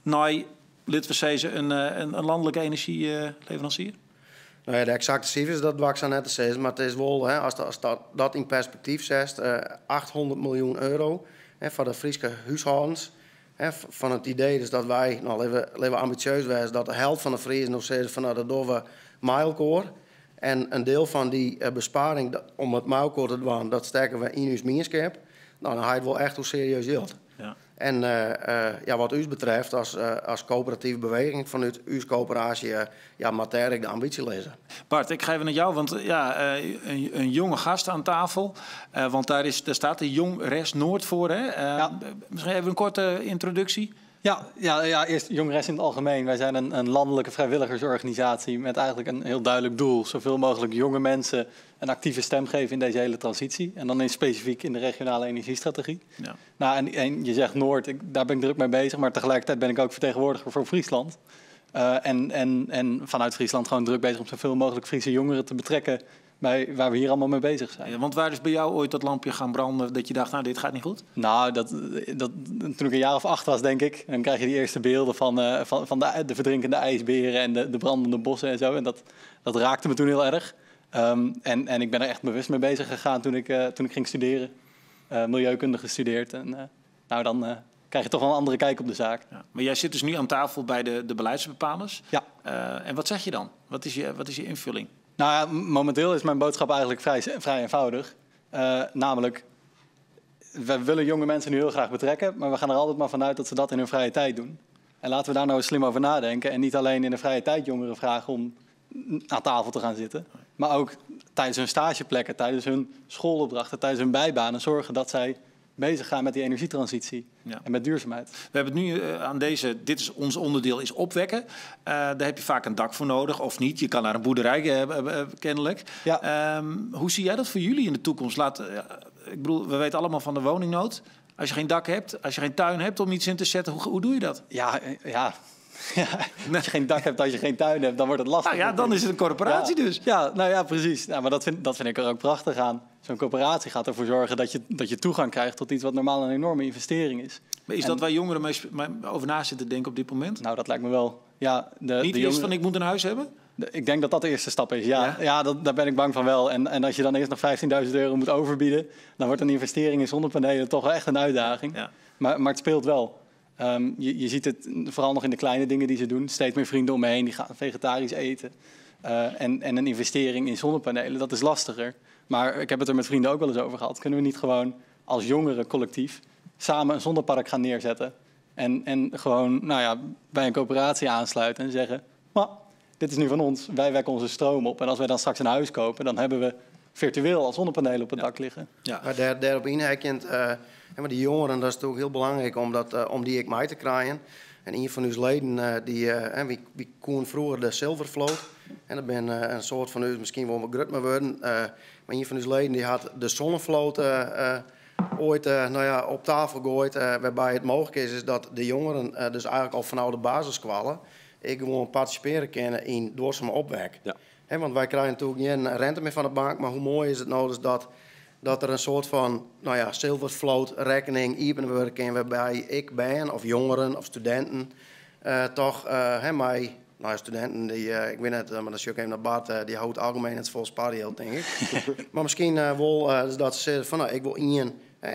Nou, laten we zeggen, een landelijke energieleverancier? Nou ja, de exacte cijfers, dat wak ik net te zeggen. Maar het is wel, als dat in perspectief zet, 800 miljoen euro voor de Friese huishoudens. Van het idee dus dat wij, leven ambitieus zijn, dat de helft van de Friesen nog steeds van dat doen we mijlkoor. En een deel van die besparing om het mijlkoor te doen, dat steken we in ons minskip. Nou, dan ga je het wel echt hoe serieus hield. Ja. En wat u betreft, als coöperatieve beweging vanuit uw coöperatie, mag ik de ambitie lezen. Bart, ik ga even naar jou, want een jonge gast aan tafel. Want daar staat de Jong Res Noord voor. Hè? Misschien even een korte introductie. Ja, eerst Jong Res in het algemeen. Wij zijn een landelijke vrijwilligersorganisatie met eigenlijk een heel duidelijk doel. Zoveel mogelijk jonge mensen een actieve stem geven in deze hele transitie. En dan specifiek in de regionale energiestrategie. Ja. Nou, en je zegt Noord, daar ben ik druk mee bezig. Maar tegelijkertijd ben ik ook vertegenwoordiger voor Friesland. En vanuit Friesland gewoon druk bezig om zoveel mogelijk Friese jongeren te betrekken bij waar we hier allemaal mee bezig zijn. Ja, want waar is bij jou ooit dat lampje gaan branden dat je dacht, dit gaat niet goed? Nou, toen ik een jaar of 8 was, denk ik. Dan krijg je die eerste beelden van de verdrinkende ijsberen en de brandende bossen en zo. En dat raakte me toen heel erg. En ik ben er echt bewust mee bezig gegaan toen ik ging studeren. Milieukunde gestudeerd. En nou dan krijg je toch wel een andere kijk op de zaak. Ja, maar jij zit dus nu aan tafel bij de beleidsbepalers. Ja. En wat zeg je dan? Wat is je invulling? Nou ja, momenteel is mijn boodschap eigenlijk vrij eenvoudig. Namelijk, we willen jonge mensen nu heel graag betrekken, maar we gaan er altijd maar vanuit dat ze dat in hun vrije tijd doen. En laten we daar nou eens slim over nadenken en niet alleen in de vrije tijd jongeren vragen om aan tafel te gaan zitten, maar ook tijdens hun stageplekken, tijdens hun schoolopdrachten, tijdens hun bijbanen zorgen dat zij bezig gaan met die energietransitie en met duurzaamheid. We hebben het nu aan dit is ons onderdeel, is opwekken. Daar heb je vaak een dak voor nodig, of niet. Je kan naar een boerderij kennelijk. Ja. Hoe zie jij dat voor jullie in de toekomst? Ik bedoel, we weten allemaal van de woningnood. Als je geen dak hebt, als je geen tuin hebt om iets in te zetten, hoe doe je dat? Ja. Als je geen dak hebt, als je geen tuin hebt, dan wordt het lastig. Nou ja, dan is het een corporatie dus. Ja, nou ja, precies. Ja, maar dat vind ik er ook prachtig aan. Zo'n corporatie gaat ervoor zorgen dat je toegang krijgt tot iets wat normaal een enorme investering is. Maar is dat waar jongeren over na zitten denken op dit moment? Nou, dat lijkt me wel. Ja, Niet eerst van ik moet een huis hebben? Ik denk dat dat de eerste stap is, ja daar ben ik bang van wel. En als je dan eerst nog €15.000 moet overbieden, dan wordt een investering in zonnepanelen toch wel echt een uitdaging. Ja. Maar het speelt wel. Je ziet het vooral nog in de kleine dingen die ze doen. Steeds meer vrienden om me heen die gaan vegetarisch eten. En een investering in zonnepanelen, dat is lastiger. Maar ik heb het er met vrienden ook wel eens over gehad. Kunnen we niet gewoon als jongeren collectief samen een zonnepark gaan neerzetten? En gewoon bij een coöperatie aansluiten en zeggen, dit is nu van ons, wij wekken onze stroom op. En als wij dan straks een huis kopen, dan hebben we virtueel al zonnepanelen op het dak liggen. Ja. Maar daarop inhakend, maar die jongeren, dat is natuurlijk heel belangrijk om die ik mee te krijgen. En een van uw leden, wie kon vroeger de Silvervloot. En dat ben een soort van u, misschien wel wat grut maar worden. Maar een van uw leden die had de Zonnevloot ooit op tafel gegooid. Waarbij het mogelijk is dat de jongeren dus eigenlijk al vanaf de basisscholen gewoon participeren kunnen in duurzame opwek. Ja. Want wij krijgen natuurlijk geen rente meer van de bank. Maar hoe mooi is het nou dus dat er een soort van Silvervloot rekening open wordt kan, waarbij ik ben, of jongeren of studenten, studenten die, ik weet het, maar dat is ook even naar Bart, die houdt algemeen het vol spaargeld, denk ik. Maar misschien wel dat ze zeggen van, ik wil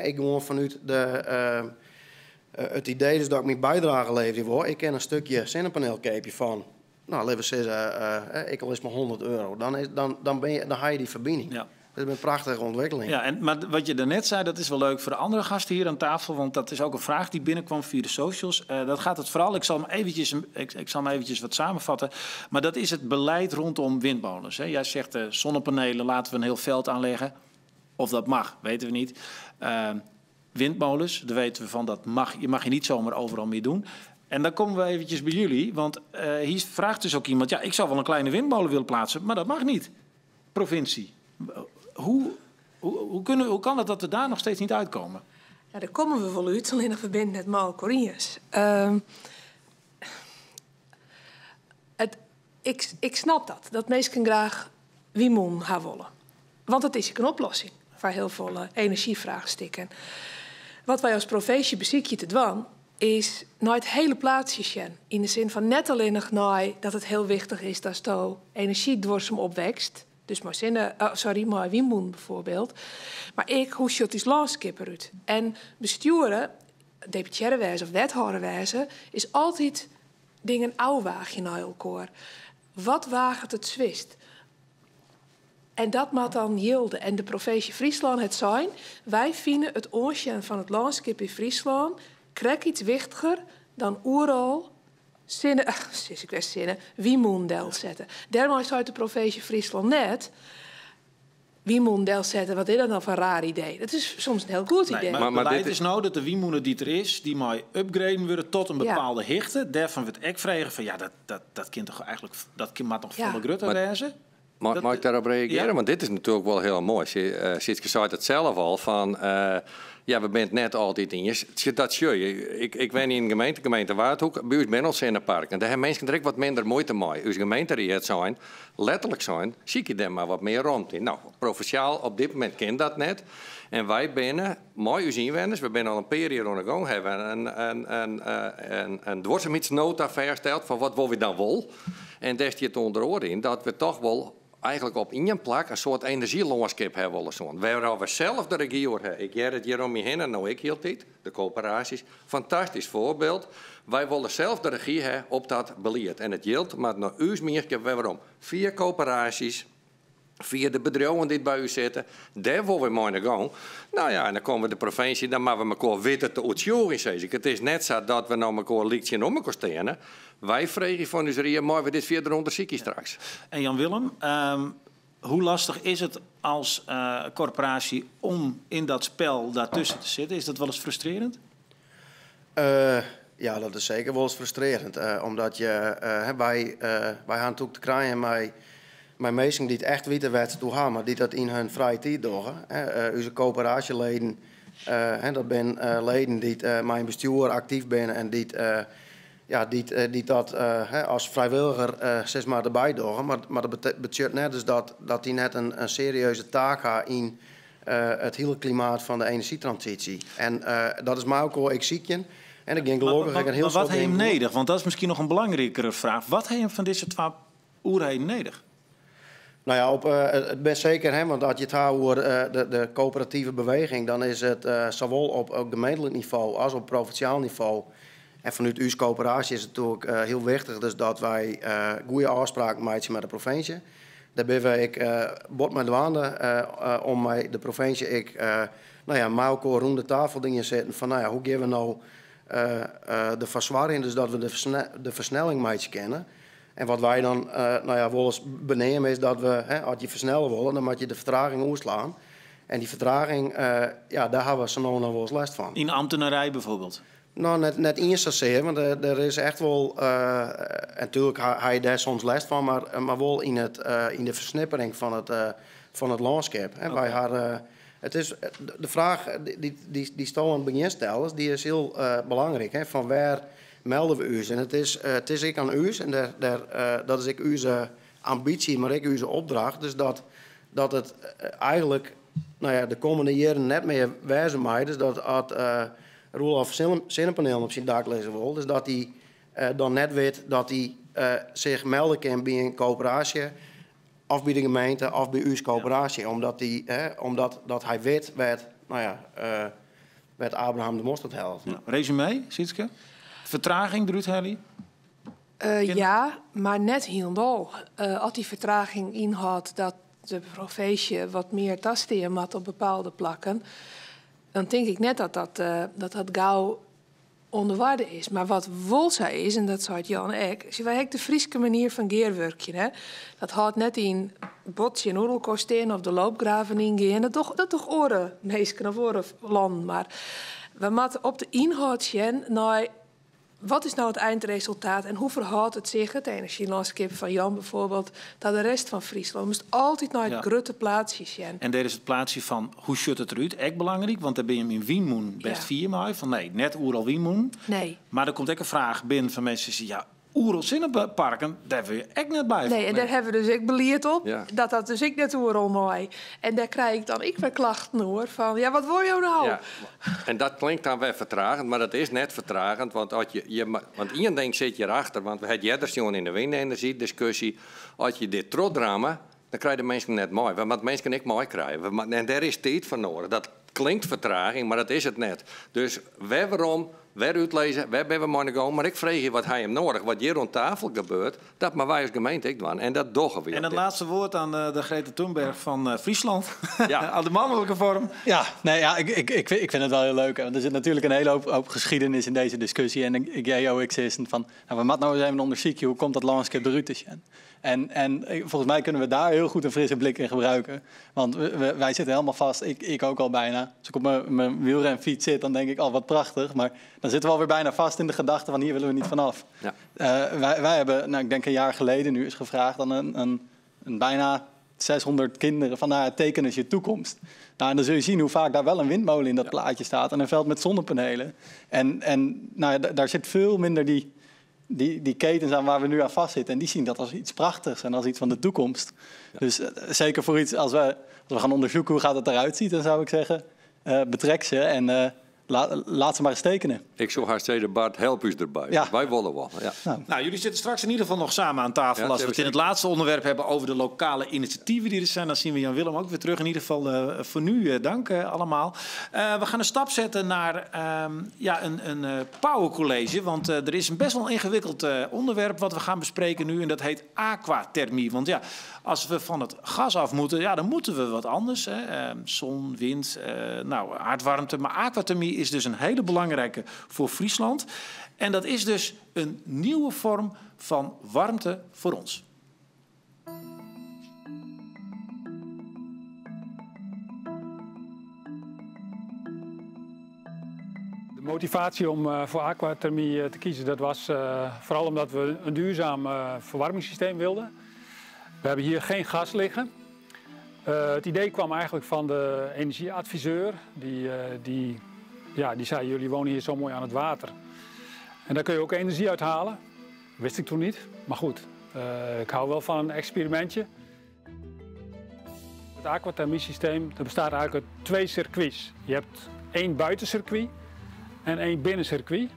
ik gewoon vanuit het idee dus dat ik mijn bijdrage lever, ik ken een stukje zonnepaneelkeepje van, laten we zeggen, ik al is maar €100. Dan ga je die verbinding. Ja. Dat is een prachtige ontwikkeling. Ja, maar wat je daarnet zei, dat is wel leuk voor de andere gasten hier aan tafel. Want dat is ook een vraag die binnenkwam via de socials. Dat gaat het vooral, ik zal hem eventjes wat samenvatten. Maar dat is het beleid rondom windmolens. Hè. Jij zegt zonnepanelen, laten we een heel veld aanleggen. Of dat mag, weten we niet. Windmolens, daar weten we van, je mag je niet zomaar overal meer doen. En dan komen we eventjes bij jullie. Want hier vraagt dus ook iemand, ik zou wel een kleine windmolen willen plaatsen, maar dat mag niet. Provincie. Hoe kan het dat we daar nog steeds niet uitkomen? Ja, daar komen we wel uit, alleen nog verbinden met Mal Corinius. Ik snap dat mensen graag windmolen gaan willen. Want dat is een oplossing voor heel veel energievraagsstukken. Wat wij als provincie beziekje te doen, is naar het hele plaatsje zien. In de zin van net alleen nog dat het heel wichtig is dat de energie duurzaam opwekst. Dus maar windmolen bijvoorbeeld. Maar hoe ziet het landschap eruit? En besturen, deputaire of wethouderwijze, is altijd dingen ouwaagje naar elkaar. Wat waagt het zwist? En dat moet dan hielden. En de provincie Friesland het zijn. Wij vinden het oorsje van het landschap in Friesland krijgt iets wichtiger dan oeral windmolen zetten. Daarom zou de provincie Friesland net windmolen zetten. Wat is dat nou voor een raar idee? Dat is soms een heel goed idee. Maar het is nou dat de windmolen die er is, die mag upgraden worden tot een bepaalde hichte. Daarvan wordt ik vragen van dat kind toch eigenlijk, dat mag toch volle grutte wezen? Mag ik daarop reageren? Ja? Want dit is natuurlijk wel heel mooi. Sietske zei het zelf al van, we bent net altijd in je. Dat zie je. Ik ben in een gemeente Waardhoek, bij ons ben ons in een park. En daar hebben mensen direct wat minder moeite mee. Uw gemeente zijn, letterlijk zijn, zie je daar maar wat meer rond in. Nou, provinciaal op dit moment kent dat net. En wij binnen, mooi uw inwoners, we zijn al een periode aan de gang, hebben een duurzaamheidsnota versteld van wat wil we dan wel. En daar zit het onder in dat we toch wel eigenlijk op één plek een soort energielandschap hebben willen. Waar we zelf de regie hebben. Ik heb het hier om je heen en nou ik heel tijd. De coöperaties. Fantastisch voorbeeld. Wij willen zelf de regie hebben op dat beleid. En het geldt, maar naar u meer waarom. 4 coöperaties. Via de bedrijven die bij u zitten, daar willen we mooi naar gaan. Nou ja, en dan komen we de provincie, dan maken we elkaar weten te uitzoeken. Het is net zo dat we nou elkaar lichtje om elkaar stenen. Wij vragen van ons rieën, maar we dit verder onderzoeken straks. En Jan-Willem, hoe lastig is het als corporatie om in dat spel daartussen te zitten? Is dat wel eens frustrerend? Ja, dat is zeker wel eens frustrerend. Omdat wij hebben natuurlijk te krijgen met mensen die het echt weten wat ze toe hebben, maar die dat in hun vrije tijd doen. Onze coöperatieleden, dat zijn leden die met een bestuur actief zijn en die dat als vrijwilliger zeg maar erbij doen. Maar dat betekent net dus dat die net een serieuze taak hebben in het hele klimaat van de energietransitie. En dat is maar ook wel ik zie je. En ik denk gelukkig een heel. Maar wat heeft hem nodig? Want dat is misschien nog een belangrijkere vraag. Wat heeft hem van deze 2 oerheden nodig? Nou ja, het best zeker, want als je het houdt over de coöperatieve beweging, dan is het zowel op gemeentelijk niveau als op provinciaal niveau. En vanuit uw coöperatie is het natuurlijk heel wichtig dus dat wij goede afspraken maken met de provincie. Daar ben ik bot met de wanden om met de provincie met elkaar rond de tafel dingen zetten van hoe geven we nou de verzwaring, dus dat we de versnelling maken kennen. En wat wij dan wel eens benemen is dat we, als je versnellen willen, dan moet je de vertraging uitslaan. En die vertraging, daar hebben we zo nog wel eens last van. In ambtenarij bijvoorbeeld? Nou, net eens zozeer, want er is echt wel, en natuurlijk heb je daar soms last van, maar wel in de versnippering van het landschap. Okay. Wij hadden, het is, de vraag die Stoel aan het begin stelt, die is heel belangrijk. Van waar melden we u? En het is ik aan u en dat is ik uw ambitie, maar ik uw opdracht. Dus dat het eigenlijk de komende jaren net meer wijzen mag. Dus dat Roelof zonnepanelen op zijn dak lezen wil. Dus dat hij dan net weet dat hij zich melden kan bij een coöperatie. Of bij de gemeente, of bij uw coöperatie. Ja. Omdat hij weet wat Abraham de Mosterd helpt. Ja. Resume, Sietske? Vertraging, Druut Helly? Ja, maar net helemaal. Als die vertraging inhoudt dat de provincie wat meer tasten had op bepaalde plakken, dan denk ik net dat gauw onder waarde is. Maar wat Wolsa is, en dat zei Jan ook, zie wij de Frieske manier van geerwerkje. Dat houdt net in botje en oerelkosten of de loopgraven ingaan. Dat toch oren meesken of oren landen. Maar we moeten op de inhoud zien naar wat is nou het eindresultaat en hoe verhoudt het zich, het energielandschap van Jan bijvoorbeeld, dat de rest van Friesland moest altijd naar het grote plaatsje zien. En daar is het plaatsje van hoe shut het eruit, echt belangrijk, want daar ben je in Wienmoen best 4 maal van nee, net Oeral Wienmoen. Nee. Maar er komt ook een vraag binnen van mensen die zeggen, ja, Oeral Zinnenparken, daar wil je echt net bij. Nee, en daar hebben we dus ik beleerd op, dat dus ik net Oeral mooi. En daar krijg ik dan weer klachten hoor, van ja, wat wil je nou? Ja, en dat klinkt dan weer vertragend, maar dat is net vertragend, want want iedereen denkt zit je erachter, want we hebben Jeddersion in de windenergie-discussie, als je dit trotdrama, dan krijgen de mensen net mooi. Want mensen ik mooi krijgen. En daar is tijd voor nodig. Dat klinkt vertraging, maar dat is het net. Dus waarom, waar uitlezen, waar ben we mooi gaan. Maar ik vraag je wat hij hem nodig, wat hier rond tafel gebeurt, dat maar wij als gemeente ik doen. En dat doggen we. En het laatste woord aan de Greta Thunberg van Friesland. Ja. Aan de mannelijke vorm. Ja, nee, ja, ik vind het wel heel leuk. Want er zit natuurlijk een hele hoop geschiedenis in deze discussie. En ik zeg van, we moeten nou eens even onderzoeken, hoe komt dat landschap eruit te zien? En volgens mij kunnen we daar heel goed een frisse blik in gebruiken. Want wij zitten helemaal vast, ik ook al bijna. Als ik op mijn wielrenfiets zit, dan denk ik, wat prachtig. Maar dan zitten we alweer bijna vast in de gedachte van hier willen we niet vanaf. Ja. Wij hebben, ik denk een jaar geleden nu is gevraagd aan een bijna 600 kinderen van teken eens je toekomst. Nou, en dan zul je zien hoe vaak daar wel een windmolen in dat plaatje staat en een veld met zonnepanelen. En daar zit veel minder die ketens aan waar we nu aan vastzitten. En die zien dat als iets prachtigs en als iets van de toekomst. Ja. Dus zeker voor iets, als we gaan onderzoeken hoe gaat het eruit ziet, dan zou ik zeggen, betrek ze en laat ze maar eens tekenen. Ik zou haar zeggen, Bart, help u erbij. Ja. Wij willen wel. Ja. Nou, jullie zitten straks in ieder geval nog samen aan tafel. Ja, Als we het in het laatste onderwerp hebben over de lokale initiatieven die er zijn, dan zien we Jan Willem ook weer terug. In ieder geval voor nu dank allemaal. We gaan een stap zetten naar een powercollege. Want er is een best wel ingewikkeld onderwerp wat we gaan bespreken nu. En dat heet aquathermie. Want ja, als we van het gas af moeten, ja, dan moeten we wat anders. Hè. Zon, wind, aardwarmte. Maar aquathermie is dus een hele belangrijke voor Friesland. En dat is dus een nieuwe vorm van warmte voor ons. De motivatie om voor aquathermie te kiezen, dat was vooral omdat we een duurzaam verwarmingssysteem wilden. We hebben hier geen gas liggen. Het idee kwam eigenlijk van de energieadviseur. Die zei, jullie wonen hier zo mooi aan het water. En daar kun je ook energie uithalen. Wist ik toen niet, maar goed. Ik hou wel van een experimentje. Het aquathermie-systeem bestaat eigenlijk uit 2 circuits. Je hebt 1 buitencircuit en 1 binnencircuit.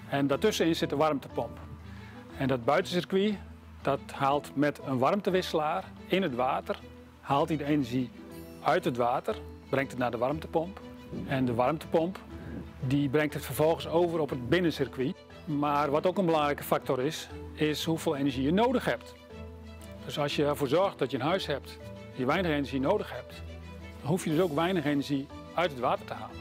En daartussenin zit de warmtepomp. En dat buitencircuit, dat haalt met een warmtewisselaar in het water, haalt hij de energie uit het water, brengt het naar de warmtepomp. En de warmtepomp die brengt het vervolgens over op het binnencircuit. Maar wat ook een belangrijke factor is hoeveel energie je nodig hebt. Dus als je ervoor zorgt dat je een huis hebt die weinig energie nodig hebt, dan hoef je dus ook weinig energie uit het water te halen.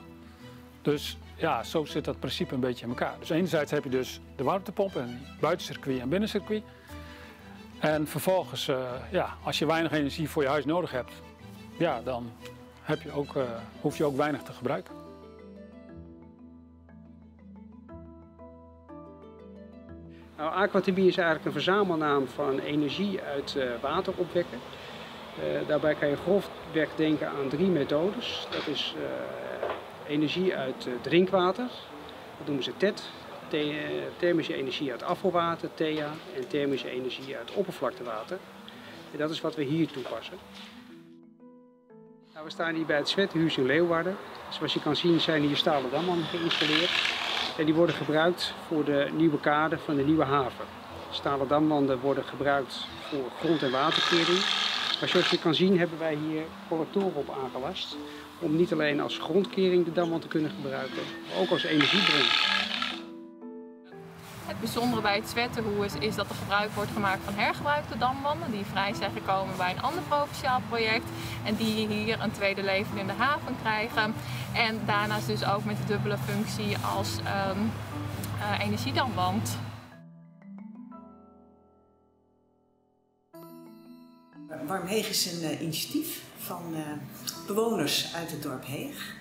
Dus ja, zo zit dat principe een beetje in elkaar. Dus enerzijds heb je dus de warmtepomp en buitencircuit en binnencircuit. En vervolgens, als je weinig energie voor je huis nodig hebt, ja, dan hoef je ook weinig te gebruiken. Nou, aquathermie is eigenlijk een verzamelnaam van energie uit water opwekken. Daarbij kan je grofweg denken aan 3 methodes. Dat is energie uit drinkwater, dat noemen ze TET. Thermische energie uit afvalwater, THEA, en thermische energie uit oppervlaktewater. En dat is wat we hier toepassen. Nou, we staan hier bij het Zwettenhuis in Leeuwarden. Zoals je kan zien zijn hier stalen damwanden geïnstalleerd. En die worden gebruikt voor de nieuwe kade van de nieuwe haven. Stalen damwanden worden gebruikt voor grond- en waterkering. Maar zoals je kan zien hebben wij hier collectoren op aangelast. Om niet alleen als grondkering de damwand te kunnen gebruiken, maar ook als energiebron. Het bijzondere bij het Zwettenhuis is dat er gebruik wordt gemaakt van hergebruikte damwanden die vrij zijn gekomen bij een ander provinciaal project en die hier een tweede leven in de haven krijgen. En daarnaast dus ook met de dubbele functie als energiedamwand. Warm Heeg is een initiatief van bewoners uit het dorp Heeg.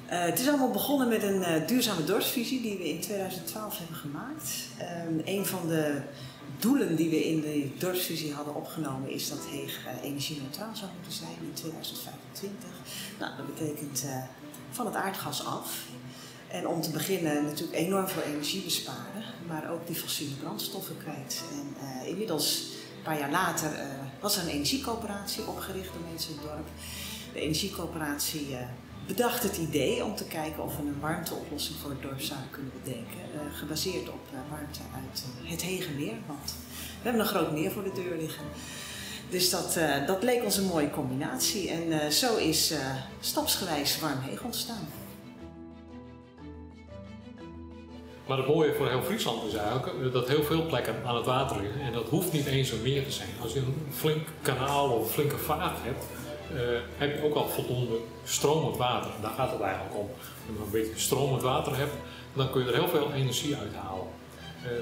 Het is allemaal begonnen met een duurzame dorpsvisie die we in 2012 hebben gemaakt. Een van de doelen die we in de dorpsvisie hadden opgenomen is dat Heeg energie-neutraal zou moeten zijn in 2025. Nou, dat betekent van het aardgas af. En om te beginnen natuurlijk enorm veel energie besparen, maar ook die fossiele brandstoffen kwijt. En inmiddels, een paar jaar later, was er een energiecoöperatie opgericht door mensen in het dorp. De energiecoöperatie bedacht het idee om te kijken of we een warmteoplossing voor het dorp zouden kunnen bedenken. Gebaseerd op warmte uit het Heegermeer, want we hebben een groot meer voor de deur liggen. Dus dat leek ons een mooie combinatie en zo is stapsgewijs Warm Heeg ontstaan. Maar het mooie voor heel Friesland is eigenlijk dat heel veel plekken aan het water liggen. En dat hoeft niet eens een meer te zijn. Als je een flink kanaal of een flinke vaart hebt, heb je ook al voldoende stromend water. Daar gaat het eigenlijk om. Als je een beetje stromend water hebt, dan kun je er heel veel energie uithalen.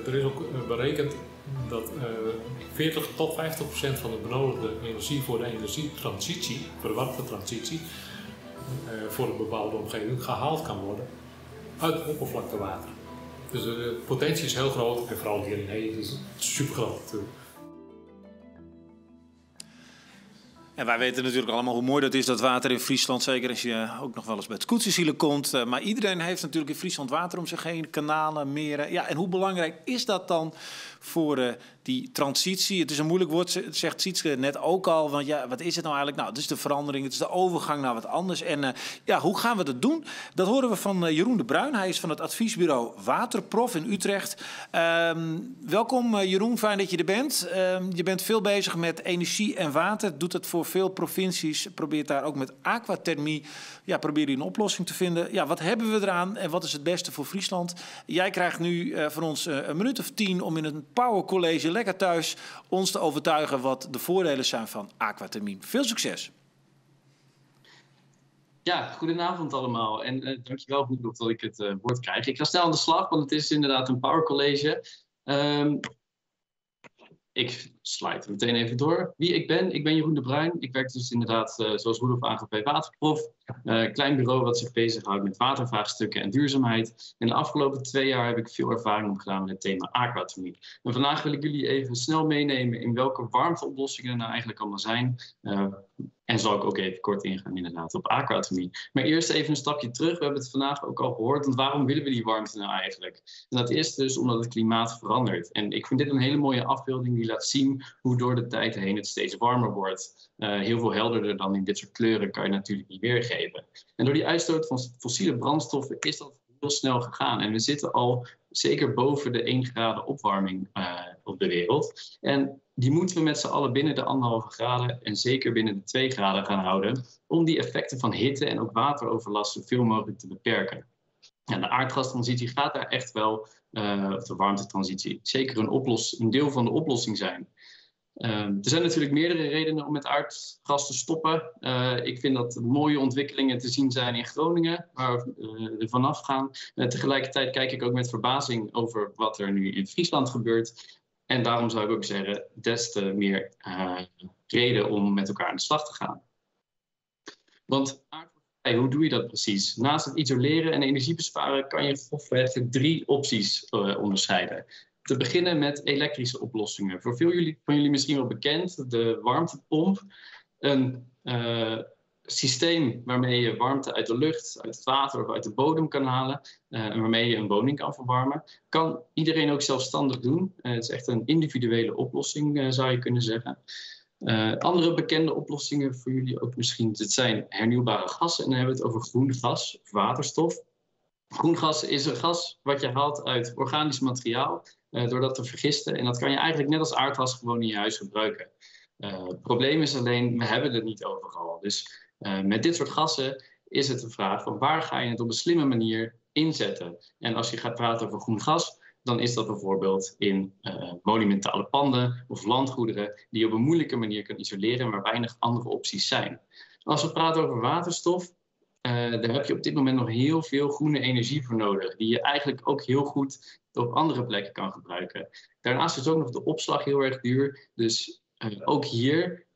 Er is ook berekend dat 40 tot 50% van de benodigde energie voor de energietransitie, voor de warmtetransitie, voor de bebouwde omgeving gehaald kan worden uit oppervlaktewater. Dus de potentie is heel groot en vooral hier in Heeg is het super groot natuurlijk. En wij weten natuurlijk allemaal hoe mooi dat is, dat water in Friesland. Zeker als je ook nog wel eens bij het Koetsenzielen komt. Maar iedereen heeft natuurlijk in Friesland water om zich heen. Kanalen, meren. Ja, en hoe belangrijk is dat dan voor die transitie? Het is een moeilijk woord, zegt Sietske net ook al. Want ja, wat is het nou eigenlijk? Nou, het is de verandering. Het is de overgang naar wat anders. En ja, hoe gaan we dat doen? Dat horen we van Jeroen de Bruin. Hij is van het adviesbureau Waterprof in Utrecht. Welkom Jeroen, fijn dat je er bent. Je bent veel bezig met energie en water. Doet het voor veel provincies. Probeert daar ook met aquathermie. Ja, probeer je een oplossing te vinden. Ja, wat hebben we eraan en wat is het beste voor Friesland? Jij krijgt nu van ons een minuut of 10 om in een Power College lekker thuis ons te overtuigen wat de voordelen zijn van aquathermie. Veel succes! Ja, goedenavond allemaal en dankjewel Roelof dat ik het woord krijg. Ik ga snel aan de slag, want het is inderdaad een Power College. Ik slide meteen even door. Wie ik ben Jeroen de Bruin. Ik werk dus inderdaad, zoals Roelof aangaf, bij Waterprof. Klein bureau wat zich bezighoudt met watervraagstukken en duurzaamheid. En de afgelopen 2 jaar heb ik veel ervaring opgedaan met het thema aquathermie. En vandaag wil ik jullie even snel meenemen in welke warmteoplossingen er nou eigenlijk allemaal zijn. En zal ik ook even kort ingaan inderdaad op aquathermie. Maar eerst even een stapje terug. We hebben het vandaag ook al gehoord. Want waarom willen we die warmte nou eigenlijk? En dat is dus omdat het klimaat verandert. En ik vind dit een hele mooie afbeelding die laat zien hoe door de tijd heen het steeds warmer wordt. Heel veel helderder dan in dit soort kleuren kan je natuurlijk niet weergeven. En door die uitstoot van fossiele brandstoffen is dat heel snel gegaan. En we zitten al zeker boven de 1 graden opwarming op de wereld. En die moeten we met z'n allen binnen de 1,5 graden en zeker binnen de 2 graden gaan houden. Om die effecten van hitte en ook wateroverlast zoveel mogelijk te beperken. En de aardgastransitie gaat daar echt wel, of de warmtetransitie, zeker een deel van de oplossing zijn. Er zijn natuurlijk meerdere redenen om met aardgas te stoppen. Ik vind dat mooie ontwikkelingen te zien zijn in Groningen, waar we er vanaf gaan. Tegelijkertijd kijk ik ook met verbazing over wat er nu in Friesland gebeurt. En daarom zou ik ook zeggen, des te meer reden om met elkaar aan de slag te gaan. Want hoe doe je dat precies? Naast het isoleren en energie besparen kan je grofweg 3 opties onderscheiden. Te beginnen met elektrische oplossingen. Voor veel van jullie misschien wel bekend, de warmtepomp. Een systeem waarmee je warmte uit de lucht, uit het water of uit de bodem kan halen. En waarmee je een woning kan verwarmen. Kan iedereen ook zelfstandig doen. Het is echt een individuele oplossing, zou je kunnen zeggen. Andere bekende oplossingen voor jullie ook misschien, het zijn hernieuwbare gassen. En dan hebben we het over groen gas of waterstof. Groen gas is een gas wat je haalt uit organisch materiaal door dat te vergisten. En dat kan je eigenlijk net als aardgas gewoon in je huis gebruiken. Het probleem is alleen, we hebben het niet overal. Dus met dit soort gassen is het een vraag van waar ga je het op een slimme manier inzetten. En als je gaat praten over groen gas, dan is dat bijvoorbeeld in monumentale panden of landgoederen die je op een moeilijke manier kan isoleren, waar weinig andere opties zijn. Als we praten over waterstof, daar heb je op dit moment nog heel veel groene energie voor nodig, die je eigenlijk ook heel goed op andere plekken kan gebruiken. Daarnaast is ook nog de opslag heel erg duur, dus ook hier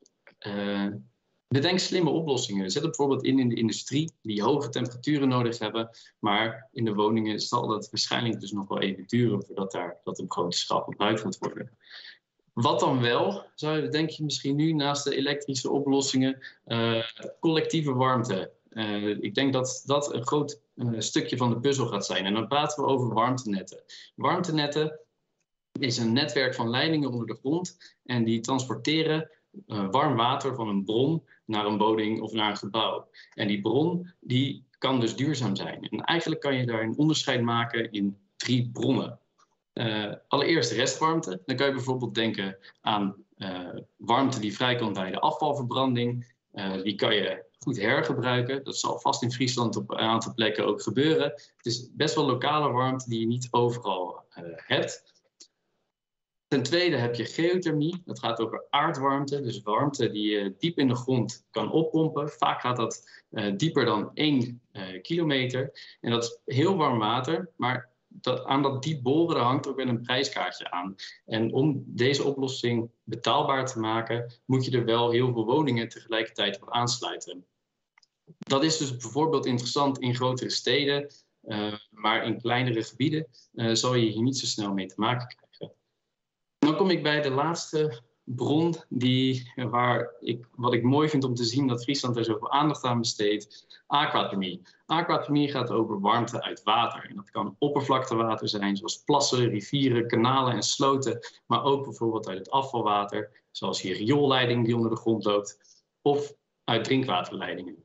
bedenk slimme oplossingen. Zet het bijvoorbeeld in de industrie, die hoge temperaturen nodig hebben, maar in de woningen zal dat waarschijnlijk dus nog wel even duren voordat dat op grote schaal gebruikt gaat worden. Wat dan wel, denk je misschien nu naast de elektrische oplossingen, collectieve warmte. Ik denk dat dat een groot stukje van de puzzel gaat zijn. En dan praten we over warmtenetten. Warmtenetten is een netwerk van leidingen onder de grond en die transporteren warm water van een bron naar een woning of naar een gebouw. En die bron die kan dus duurzaam zijn. En eigenlijk kan je daar een onderscheid maken in 3 bronnen. Allereerst restwarmte. Dan kan je bijvoorbeeld denken aan warmte die vrijkomt bij de afvalverbranding. Die kan je goed hergebruiken. Dat zal vast in Friesland op een aantal plekken ook gebeuren. Het is best wel lokale warmte die je niet overal hebt. Ten tweede heb je geothermie. Dat gaat over aardwarmte. Dus warmte die je diep in de grond kan oppompen. Vaak gaat dat dieper dan 1 kilometer. En dat is heel warm water. Maar aan dat diep boren hangt ook wel een prijskaartje aan. En om deze oplossing betaalbaar te maken, moet je er wel heel veel woningen tegelijkertijd op aansluiten. Dat is dus bijvoorbeeld interessant in grotere steden. Maar in kleinere gebieden zal je hier niet zo snel mee te maken krijgen. Dan kom ik bij de laatste bron wat ik mooi vind om te zien dat Friesland er zoveel aandacht aan besteedt. Aquathermie. Aquathermie gaat over warmte uit water. En dat kan oppervlaktewater zijn, zoals plassen, rivieren, kanalen en sloten. Maar ook bijvoorbeeld uit het afvalwater, zoals hier rioolleiding die onder de grond loopt. Of uit drinkwaterleidingen.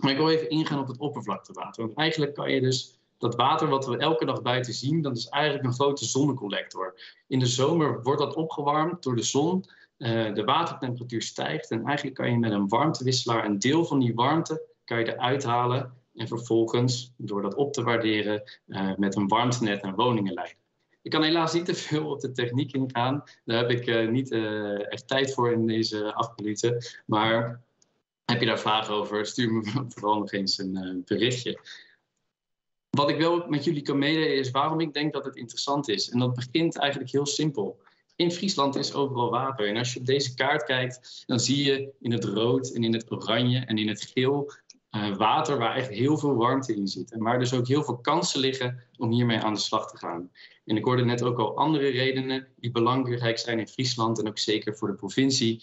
Maar ik wil even ingaan op het oppervlaktewater. Want eigenlijk kan je dus dat water wat we elke dag buiten zien, dat is eigenlijk een grote zonnecollector. In de zomer wordt dat opgewarmd door de zon. De watertemperatuur stijgt. En eigenlijk kan je met een warmtewisselaar een deel van die warmte kan je eruit halen. En vervolgens, door dat op te waarderen, met een warmtenet naar woningen leiden. Ik kan helaas niet te veel op de techniek ingaan. Daar heb ik niet echt tijd voor in deze 8 minuten. Maar heb je daar vragen over, stuur me vooral nog eens een berichtje. Wat ik wel met jullie kan meedelen is waarom ik denk dat het interessant is. En dat begint eigenlijk heel simpel. In Friesland is overal water. En als je op deze kaart kijkt, dan zie je in het rood en in het oranje en in het geel water waar echt heel veel warmte in zit. En waar dus ook heel veel kansen liggen om hiermee aan de slag te gaan. En ik hoorde net ook al andere redenen die belangrijk zijn in Friesland en ook zeker voor de provincie.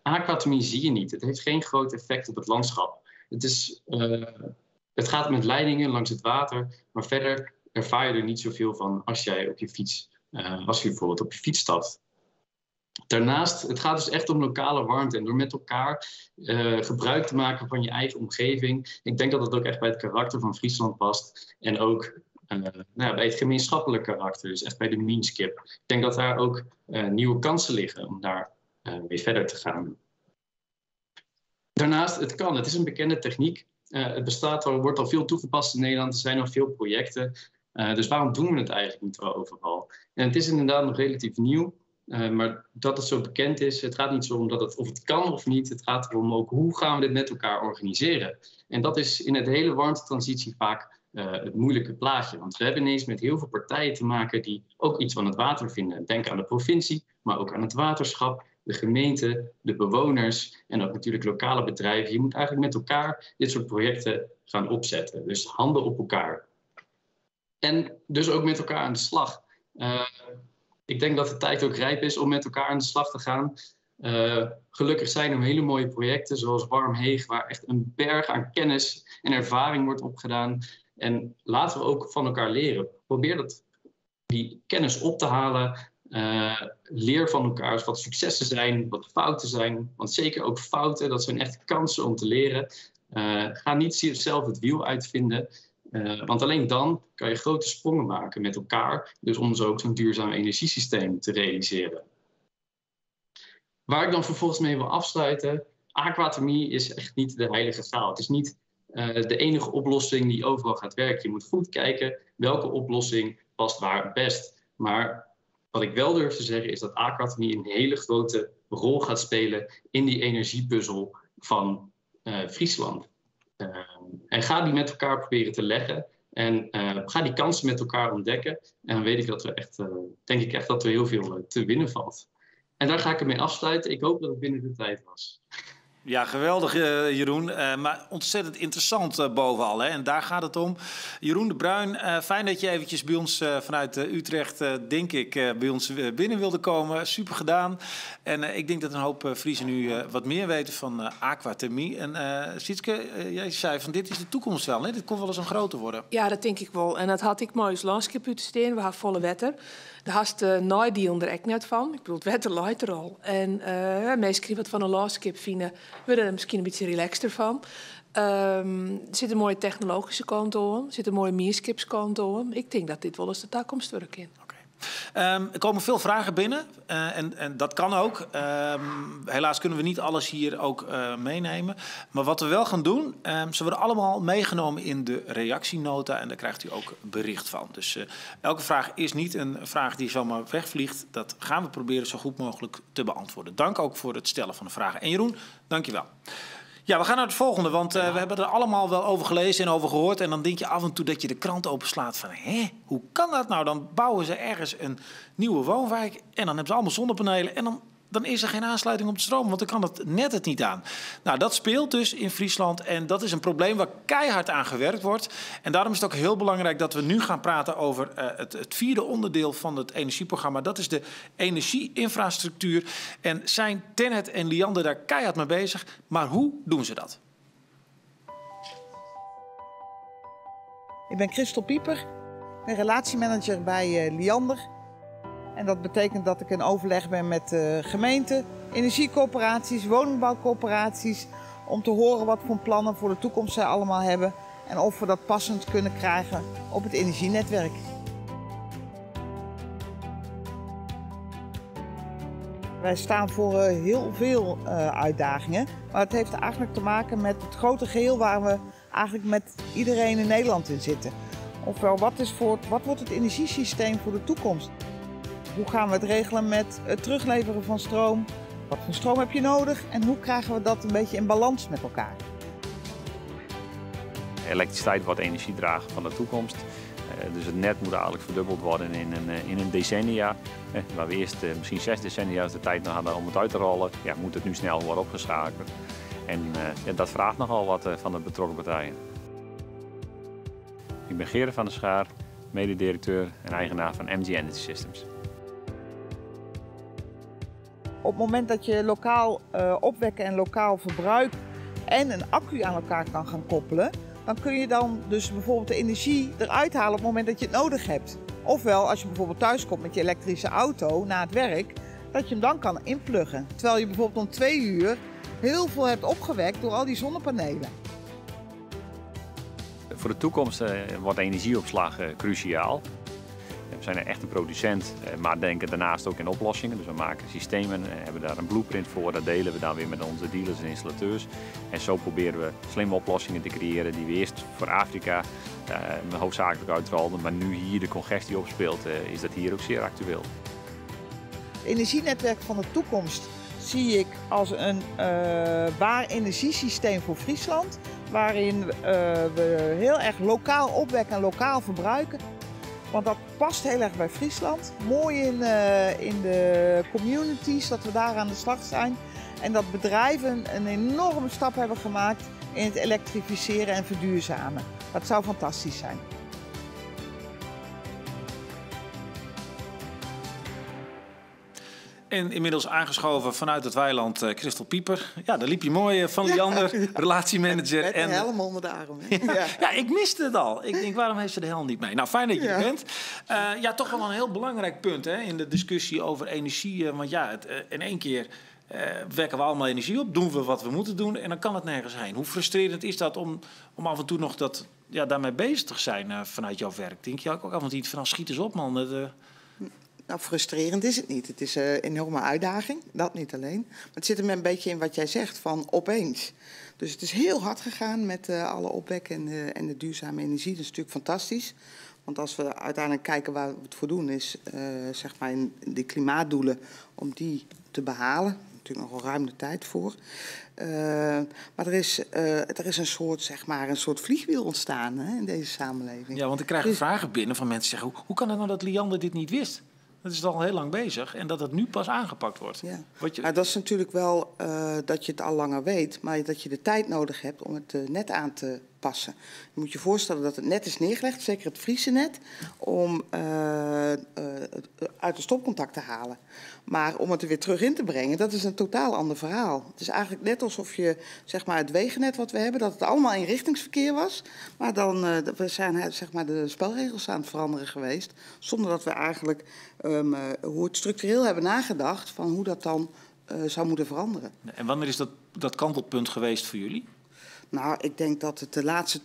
Aquathermie zie je niet. Het heeft geen groot effect op het landschap. Het gaat met leidingen langs het water, maar verder ervaar je er niet zoveel van als jij op je fiets, als je bijvoorbeeld op je fiets stapt. Daarnaast, het gaat dus echt om lokale warmte en door met elkaar gebruik te maken van je eigen omgeving. Ik denk dat dat ook echt bij het karakter van Friesland past en ook bij het gemeenschappelijk karakter, dus echt bij de meanskip. Ik denk dat daar ook nieuwe kansen liggen om daar mee verder te gaan. Daarnaast, het is een bekende techniek. Het bestaat al, wordt al veel toegepast in Nederland. Er zijn al veel projecten. Dus waarom doen we het eigenlijk niet wel overal? En het is inderdaad nog relatief nieuw. Maar dat het zo bekend is, het gaat niet zo om of het kan of niet. Het gaat erom ook hoe gaan we dit met elkaar organiseren. En dat is in de hele warmtetransitie vaak het moeilijke plaatje. Want we hebben ineens met heel veel partijen te maken die ook iets van het water vinden. Denk aan de provincie, maar ook aan het waterschap, de gemeente, de bewoners en ook natuurlijk lokale bedrijven. Je moet eigenlijk met elkaar dit soort projecten gaan opzetten. Dus handen op elkaar. En dus ook met elkaar aan de slag. Ik denk dat de tijd ook rijp is om met elkaar aan de slag te gaan. Gelukkig zijn er hele mooie projecten zoals Warmheeg, waar echt een berg aan kennis en ervaring wordt opgedaan. En laten we ook van elkaar leren. Probeer die kennis op te halen. Leer van elkaar wat successen zijn, wat fouten zijn. Want zeker ook fouten, dat zijn echt kansen om te leren. Ga niet zelf het wiel uitvinden. Want alleen dan kan je grote sprongen maken met elkaar. Dus om zo ook zo'n duurzaam energiesysteem te realiseren. Waar ik dan vervolgens mee wil afsluiten. Aquathermie is echt niet de heilige graal. Het is niet de enige oplossing die overal gaat werken. Je moet goed kijken welke oplossing past waar het best. Maar wat ik wel durf te zeggen is dat aquathermie een hele grote rol gaat spelen in die energiepuzzel van Friesland. En ga die met elkaar proberen te leggen. En ga die kansen met elkaar ontdekken. En dan weet ik dat denk ik echt dat er heel veel te winnen valt. En daar ga ik ermee afsluiten. Ik hoop dat het binnen de tijd was. Ja, geweldig Jeroen. Maar ontzettend interessant bovenal. Hè? En daar gaat het om. Jeroen de Bruin, fijn dat je eventjes bij ons vanuit Utrecht, denk ik, bij ons binnen wilde komen. Super gedaan. En ik denk dat een hoop Friesen nu wat meer weten van aquathermie. En Sietske, jij zei van dit is de toekomst wel. Hè? Dit kon wel eens een groter worden. Ja, dat denk ik wel. En dat had ik mooi als landschap uitsteken. We hebben volle wetter. Daar had de naaidielen er echt net van. Ik bedoel, het wetter leidt er al. En mensen wat van een landschap vinden, we er misschien een beetje relaxter van. Er zit een mooie technologische kant aan. Er zit een mooie meerskipskant aan. Ik denk dat dit wel eens de toekomst wordt in. Er komen veel vragen binnen en dat kan ook. Helaas kunnen we niet alles hier ook meenemen. Maar wat we wel gaan doen, ze worden allemaal meegenomen in de reactienota en daar krijgt u ook bericht van. Dus elke vraag is niet een vraag die zomaar wegvliegt. Dat gaan we proberen zo goed mogelijk te beantwoorden. Dank ook voor het stellen van de vragen. En Jeroen, dank je wel. Ja, we gaan naar het volgende, want we hebben er allemaal wel over gelezen en over gehoord. En dan denk je af en toe dat je de krant openslaat van, hoe kan dat nou? Dan bouwen ze ergens een nieuwe woonwijk en dan hebben ze allemaal zonnepanelen. En dan dan is er geen aansluiting op de stroom, want dan kan het net het niet aan. Nou, dat speelt dus in Friesland en dat is een probleem waar keihard aan gewerkt wordt. En daarom is het ook heel belangrijk dat we nu gaan praten over het vierde onderdeel van het energieprogramma. Dat is de energieinfrastructuur. En zijn Tennet en Liander daar keihard mee bezig. Maar hoe doen ze dat? Ik ben Christel Pieper, ik ben relatiemanager bij Liander. En dat betekent dat ik in overleg ben met gemeenten, energiecoöperaties, woningbouwcoöperaties. Om te horen wat voor plannen voor de toekomst zij allemaal hebben. En of we dat passend kunnen krijgen op het energienetwerk. Wij staan voor heel veel uitdagingen. Maar het heeft eigenlijk te maken met het grote geheel waar we eigenlijk met iedereen in Nederland in zitten. Ofwel, wat wordt het energiesysteem voor de toekomst? Hoe gaan we het regelen met het terugleveren van stroom? Wat voor stroom heb je nodig? En hoe krijgen we dat een beetje in balans met elkaar? Elektriciteit wordt energiedrager van de toekomst. Dus het net moet eigenlijk verdubbeld worden in een decennia. Waar we eerst misschien 6 decennia de tijd hadden om het uit te rollen, ja, moet het nu snel worden opgeschakeld. En dat vraagt nogal wat van de betrokken partijen. Ik ben Gerard van der Schaar, mededirecteur en eigenaar van MG Energy Systems. Op het moment dat je lokaal opwekken en lokaal verbruik en een accu aan elkaar kan gaan koppelen, dan kun je dan dus bijvoorbeeld de energie eruit halen op het moment dat je het nodig hebt. Ofwel, als je bijvoorbeeld thuis komt met je elektrische auto na het werk, dat je hem dan kan inpluggen. Terwijl je bijvoorbeeld om 2 uur heel veel hebt opgewekt door al die zonnepanelen. Voor de toekomst wordt energieopslag cruciaal. We zijn een echte producent, maar denken daarnaast ook in oplossingen. Dus we maken systemen, hebben daar een blueprint voor. Dat delen we dan weer met onze dealers en installateurs. En zo proberen we slimme oplossingen te creëren die we eerst voor Afrika hoofdzakelijk uitrolden. Maar nu hier de congestie opspeelt, is dat hier ook zeer actueel. Het energienetwerk van de toekomst zie ik als een waar energiesysteem voor Friesland. Waarin we heel erg lokaal opwekken en lokaal verbruiken. Want dat past heel erg bij Friesland. Mooi in de communities, dat we daar aan de slag zijn. En dat bedrijven een enorme stap hebben gemaakt in het elektrificeren en verduurzamen. Dat zou fantastisch zijn. En inmiddels aangeschoven vanuit het weiland Christel Pieper. Ja, daar liep je mooi van Liander, relatiemanager. Met een helm onder de arm. Ja, ik miste het al. Ik denk, waarom heeft ze de helm niet mee? Nou, fijn dat je er bent. Ja, toch wel een heel belangrijk punt hè, in de discussie over energie. Want ja, in één keer wekken we allemaal energie op. Doen we wat we moeten doen en dan kan het nergens heen. Hoe frustrerend is dat om af en toe nog daarmee bezig te zijn vanuit jouw werk? Denk je ook af en toe van schiet eens op man. Nou, frustrerend is het niet. Het is een enorme uitdaging, dat niet alleen. Maar het zit er een beetje in wat jij zegt, van opeens. Dus het is heel hard gegaan met alle opwekken en de duurzame energie. Dat is natuurlijk fantastisch. Want als we uiteindelijk kijken waar we het voor doen, is zeg maar in de klimaatdoelen om die te behalen. Natuurlijk nog wel ruim de tijd voor. Maar er is een soort vliegwiel ontstaan hè, in deze samenleving. Ja, want ik krijg vragen binnen van mensen die zeggen, hoe kan het nou dat Liander dit niet wist? Dat is al heel lang bezig en dat het nu pas aangepakt wordt. Ja. Nou, dat is natuurlijk wel dat je het al langer weet, maar dat je de tijd nodig hebt om het net aan te passen. Je moet je voorstellen dat het net is neergelegd, zeker het Friese net, om uit de stopcontact te halen. Maar om het er weer terug in te brengen, dat is een totaal ander verhaal. Het is eigenlijk net alsof je zeg maar, het wegennet wat we hebben, dat het allemaal eenrichtingsverkeer was. Maar dan we zijn zeg maar, de spelregels aan het veranderen geweest, zonder dat we eigenlijk hoe het structureel hebben nagedacht van hoe dat dan zou moeten veranderen. En wanneer is dat kantelpunt geweest voor jullie? Nou, ik denk dat het de laatste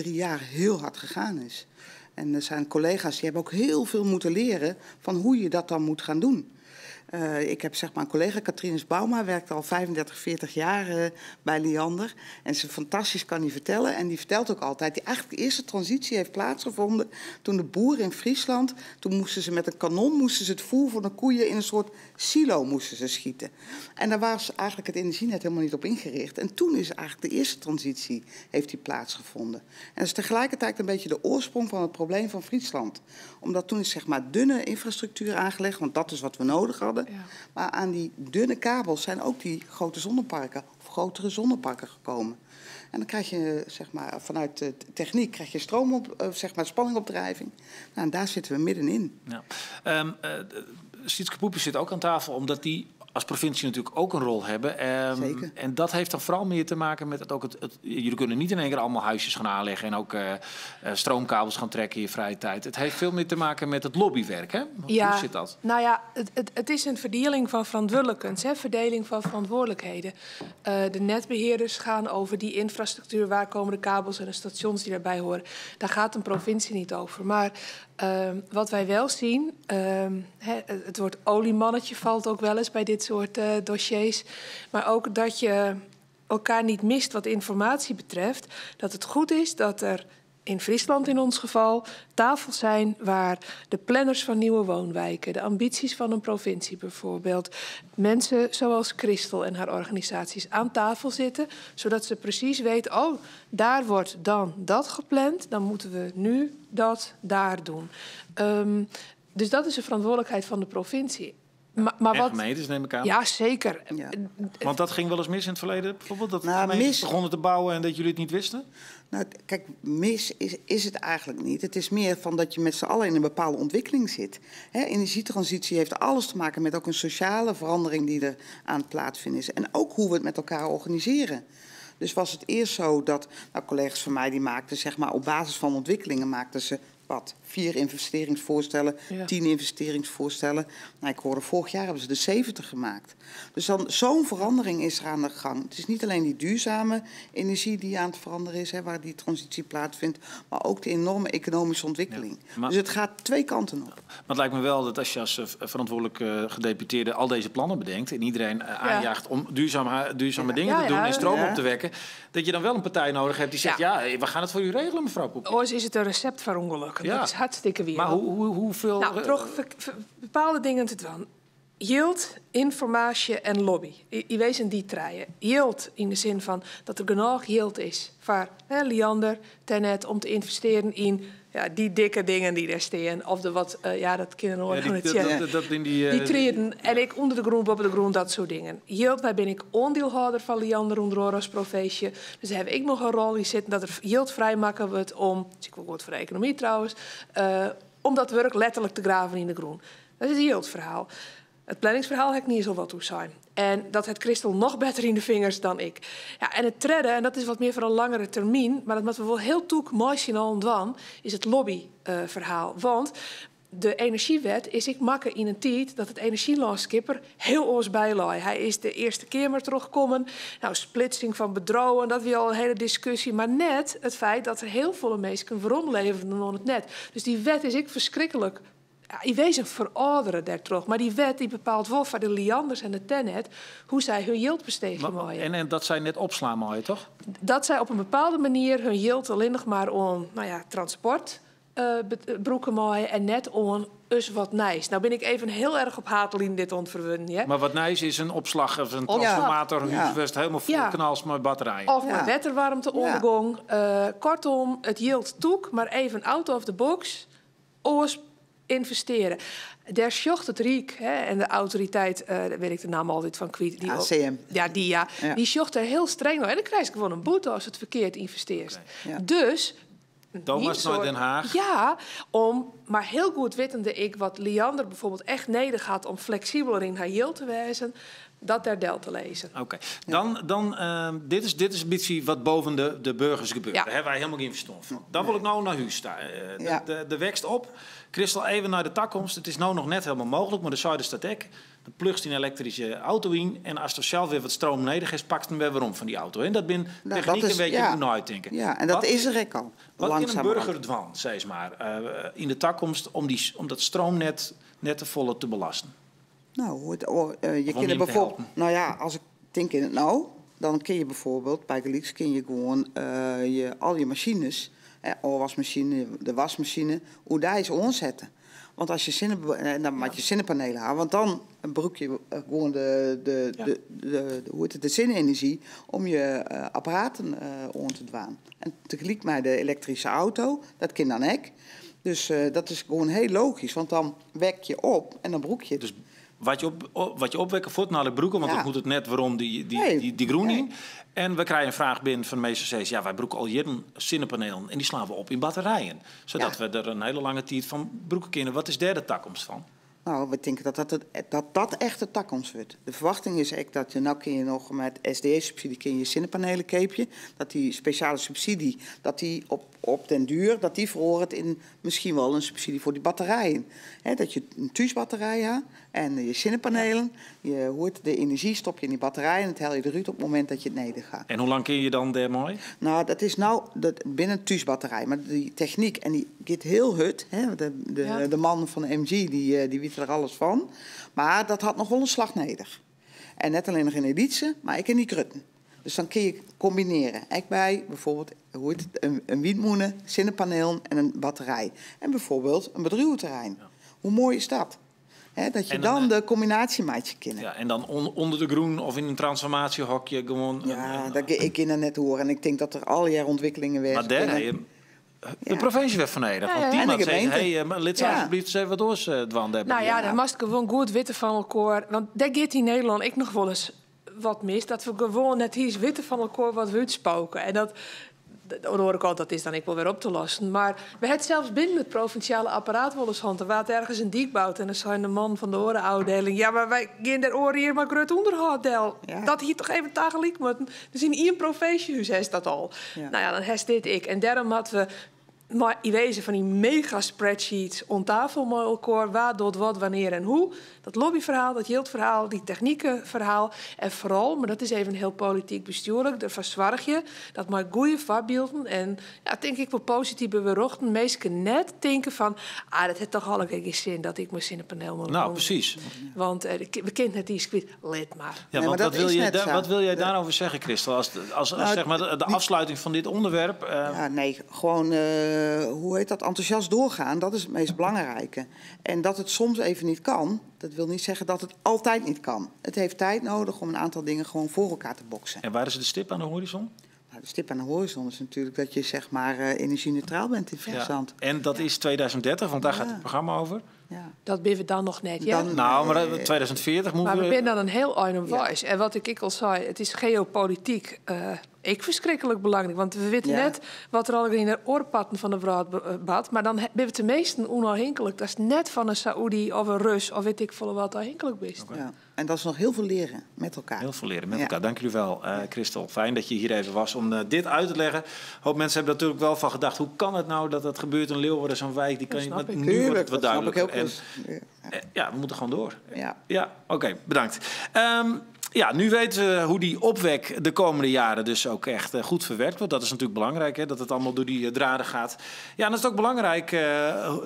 2-3 jaar heel hard gegaan is. En er zijn collega's die hebben ook heel veel moeten leren van hoe je dat dan moet gaan doen. Ik heb zeg maar een collega, Katrines Bauma, werkt al 35, 40 jaar bij Liander. En ze fantastisch kan die vertellen. En die vertelt ook altijd, die eigenlijk de eerste transitie heeft plaatsgevonden toen de boeren in Friesland, toen moesten ze met een kanon het voer van de koeien in een soort silo moesten ze schieten. En daar was eigenlijk het energienet helemaal niet op ingericht. En toen is eigenlijk de eerste transitie heeft die plaatsgevonden. En dat is tegelijkertijd een beetje de oorsprong van het probleem van Friesland. Omdat toen is zeg maar dunne infrastructuur aangelegd, want dat is wat we nodig hadden. geworden. Ja. Maar aan die dunne kabels zijn ook die grote zonneparken of grotere zonneparken gekomen. En dan krijg je, zeg maar, vanuit de techniek krijg je spanningopdrijving. Nou, en daar zitten we middenin. Ja. Sietske Poepjes zit ook aan tafel, omdat die als provincie natuurlijk ook een rol hebben. Zeker. En dat heeft dan vooral meer te maken met jullie kunnen niet in één keer allemaal huisjes gaan aanleggen en ook stroomkabels gaan trekken in je vrije tijd. Het heeft veel meer te maken met het lobbywerk, hè? Hoe zit dat? Nou ja, het is een verdeling van verantwoordelijkheid, verdeling van verantwoordelijkheden. De netbeheerders gaan over die infrastructuur, waar komen de kabels en de stations die daarbij horen. Daar gaat een provincie niet over. Maar wat wij wel zien, het woord oliemannetje valt ook wel eens bij dit soort dossiers. Maar ook dat je elkaar niet mist wat informatie betreft. Dat het goed is dat er in Friesland in ons geval tafels zijn waar de planners van nieuwe woonwijken, de ambities van een provincie bijvoorbeeld, mensen zoals Christel en haar organisaties aan tafel zitten, zodat ze precies weten, oh, daar wordt dan dat gepland, dan moeten we nu dat daar doen. Dus dat is de verantwoordelijkheid van de provincie. Maar en gemeentes, neem ik aan. Ja, zeker. Ja. Want dat ging wel eens mis in het verleden, bijvoorbeeld? Dat gemeentes begonnen te bouwen en dat jullie het niet wisten? Nou, kijk, mis is het eigenlijk niet. Het is meer van dat je met z'n allen in een bepaalde ontwikkeling zit. Energietransitie heeft alles te maken met ook een sociale verandering die er aan het plaatsvinden is. En ook hoe we het met elkaar organiseren. Dus was het eerst zo dat collega's van mij die maakten, zeg maar, op basis van ontwikkelingen maakten ze 4 investeringsvoorstellen, 10 investeringsvoorstellen. Nou, ik hoorde vorig jaar hebben ze er 70 gemaakt. Dus dan zo'n verandering is er aan de gang. Het is niet alleen die duurzame energie die aan het veranderen is, waar die transitie plaatsvindt, maar ook de enorme economische ontwikkeling. Ja, dus het gaat twee kanten op. Maar het lijkt me wel dat als je als verantwoordelijk gedeputeerde al deze plannen bedenkt en iedereen aanjaagt om duurzame dingen te doen en stroom op te wekken, dat je dan wel een partij nodig hebt die zegt, we gaan het voor u regelen, mevrouw Poep. Ooit is het een recept voor ongeluk. Dat is hartstikke weer. Maar hoeveel... Nou, toch bepaalde dingen te doen. Yield, informatie en lobby. Je wees in die treien. Yield in de zin van dat er genoeg yield is voor Liander, Tenet, om te investeren in die dikke dingen die daar staan. Of de wat, dat kinderen horen die treden. En ik onder de grond, boven de grond, dat soort dingen. Yield, daar ben ik ondeelhouder van Liander onder als provincie. Dus daar heb ik nog een rol in zitten dat er yield vrijmaken wordt om, dus ik wil goed voor de economie trouwens, om dat werk letterlijk te graven in de grond. Dat is het yieldverhaal. Het planningsverhaal heb ik niet zo wat toe zijn. En dat heeft Christel nog beter in de vingers dan ik. Ja, en het treden, en dat is wat meer voor een langere termijn, maar dat moeten we wel heel toek mooi zien al doen, is het lobbyverhaal. Want de energiewet is ik makken in een tijd dat het energielandschipper heel oors bijlaai. Hij is de eerste keer maar teruggekomen. Nou, splitsing van bedrouwen, dat was al een hele discussie. Maar net het feit dat er heel veel mensen waarom leverden dan het net. Dus die wet is ik verschrikkelijk. Je wees een verouderen daar terug. Maar die wet die bepaalt wel voor de Lianders en de Tenet hoe zij hun yield besteden mooien. En dat zij net opslaan mooien, toch? Dat zij op een bepaalde manier hun yield alleen nog maar om transport broeken mooien en net om wat nijs. Nou ben ik even heel erg op Hatelien dit ontverwinnen. Ja? Maar wat nijs is een opslag of een transformator, helemaal vol knals met batterijen. Of met wetterwarmte ondergang. Kortom, het yield toek, maar even out of the box. Oors investeren. Daar zocht het Riek en de autoriteit, daar weet ik de naam altijd van kwijt. Die ACM. Die zocht er heel streng naar. En dan krijg je gewoon een boete als het verkeerd investeert. Okay. Ja. Dus Thomas naar Den Haag. Ja, maar heel goed wetende ik wat Liander bijvoorbeeld echt nodig had om flexibeler in haar yield te wijzen, dat daar deel te lezen. Oké. Dan dit is een beetje wat boven de burgers gebeurt. Daar hebben wij helemaal geen verstand van. Dan wil ik nou naar huis staan. De wekst op. Christel, even naar de toekomst. Het is nou nog net helemaal mogelijk, maar de zuiden staat ek. Dan plugst een elektrische auto in. En als er zelf weer wat stroom nodig is, pakt hem weer waarom van die auto. En dat ben techniek een beetje moet uitdenken. Ja, en dat is er ook al. Wat in een burger dwan, zeg maar, in de toekomst om dat stroomnet net te volle te belasten? Nou, je kan bijvoorbeeld. Nou ja, als ik denk in het dan kun je bijvoorbeeld bij Gelieks gewoon al je machines, oorwasmachine, de wasmachine, hoe daar is omzetten. Want als je dan maak je zinnepanelen aan, want dan broek je gewoon de zinnenergie om je apparaten om te dwaan. En tegelijk met de elektrische auto, dat kan dan ook. Dus dat is gewoon heel logisch, want dan wek je op en dan broek je het. wat je opwekken voort naar de broeken, want ik moet het net waarom die groening. Nee. En we krijgen een vraag binnen van de meeste steeds. Ja, wij broeken al jaren zonnepanelen en die slaan we op in batterijen. Zodat we er een hele lange tijd van broeken kunnen. Wat is daar de toekomst van? Nou, we denken dat echt de toekomst wordt. De verwachting is echt dat je, nou kun je nog met SDE-subsidie kun je zonnepanelen kopen. Dat die speciale subsidie, dat die op den duur, dat die verhoort in misschien wel een subsidie voor die batterijen. Dat je een thuisbatterij hebt en je zonnepanelen, je hoort de energie stop je in die batterij en het haal je eruit op het moment dat je het neder gaat. En hoe lang kun je dan daarmee? Nou, dat is binnen een thuisbatterij, maar die techniek en die gaat heel hut. De man van de MG die weet er alles van, maar dat had nog wel een slag nodig. En net alleen nog in editie, maar ik in die krutten. Dus dan kun je combineren. Ik bij bijvoorbeeld een windmolen, zonnepaneel en een batterij. En bijvoorbeeld een bedrijventerrein. Ja. Hoe mooi is dat? Dat je dan de combinatie maatje kent. Ja, en dan onder de groen of in een transformatiehokje gewoon... Ja, ik kan dat net horen. En ik denk dat er al jaar ontwikkelingen weer... Maar daar de provincie werd van Nederland. Want die man zegt, lid alsjeblieft even wat doorsdwan hebben. Nou ja, dan moest ik gewoon goed weten van elkaar. Want daar gaat in Nederland ik nog wel eens wat mis. Dat we gewoon net hier weten van elkaar wat we uitspoken. En dat... Aan de andere kant, dat is dan ik wel weer op te lossen. Maar we hebben zelfs binnen het provinciale apparaat wel eens hand. Er was ergens een dik bouwt en dan zijn de man van de orenafdeling. Ja, maar wij gaan de oren hier maar groot onderhoud deel. Ja. Dat hier toch even tegelijk moeten. Dus in één provinciehuis is dat al. Ja. Nou ja, dan heeft dit ik. En daarom hadden we maar in wezen van die mega spreadsheets om tafel met elkaar. Waar, tot wat, wanneer en hoe. Dat lobbyverhaal, dat yieldverhaal, die techniekenverhaal. En vooral, maar dat is even heel politiek bestuurlijk, ervoor zorg je dat maar goede voorbeelden en ja, denk ik wel positieve berichten. Meesten net denken van, dat heeft toch al een keer zin dat ik mijn zonnepaneel moet Nou, precies. Want we kennen het die squid, let maar. Ja, want wat wil jij daarover zeggen, Christel? Als zeg maar de afsluiting van dit onderwerp. Ja, nee, gewoon hoe heet dat, enthousiast doorgaan, dat is het meest belangrijke. En dat het soms even niet kan, dat wil niet zeggen dat het altijd niet kan. Het heeft tijd nodig om een aantal dingen gewoon voor elkaar te boksen. En waar is de stip aan de horizon? Nou, de stip aan de horizon is natuurlijk dat je zeg maar energie-neutraal bent in Friesland. Ja. En dat is 2030, want daar gaat het programma over. Ja. Dat ben we dan nog net, ja? Nou, maar 2040 moeten we... Maar we zijn dan een heel item wijs. En wat ik al zei, het is geopolitiek ik verschrikkelijk belangrijk. Want we weten net wat er al in de oorpatten van de broodbad. Maar dan ben we de meesten onafhankelijk. Dat is net van een Saoedi of een Rus of weet ik veel wat afhankelijk bent. Okay. Ja. En dat is nog heel veel leren met elkaar. Heel veel leren met elkaar. Dank jullie wel, Christel. Fijn dat je hier even was om dit uit te leggen. Een hoop mensen hebben natuurlijk wel van gedacht. Hoe kan het nou dat in Leeuwarden, zo'n wijk, die kan je nu wat duidelijker. Ja, we moeten gewoon door. Ja, oké, bedankt. Ja, nu weten we hoe die opwek de komende jaren dus ook echt goed verwerkt wordt. Dat is natuurlijk belangrijk, hè, dat het allemaal door die draden gaat. Ja, en dat is ook belangrijk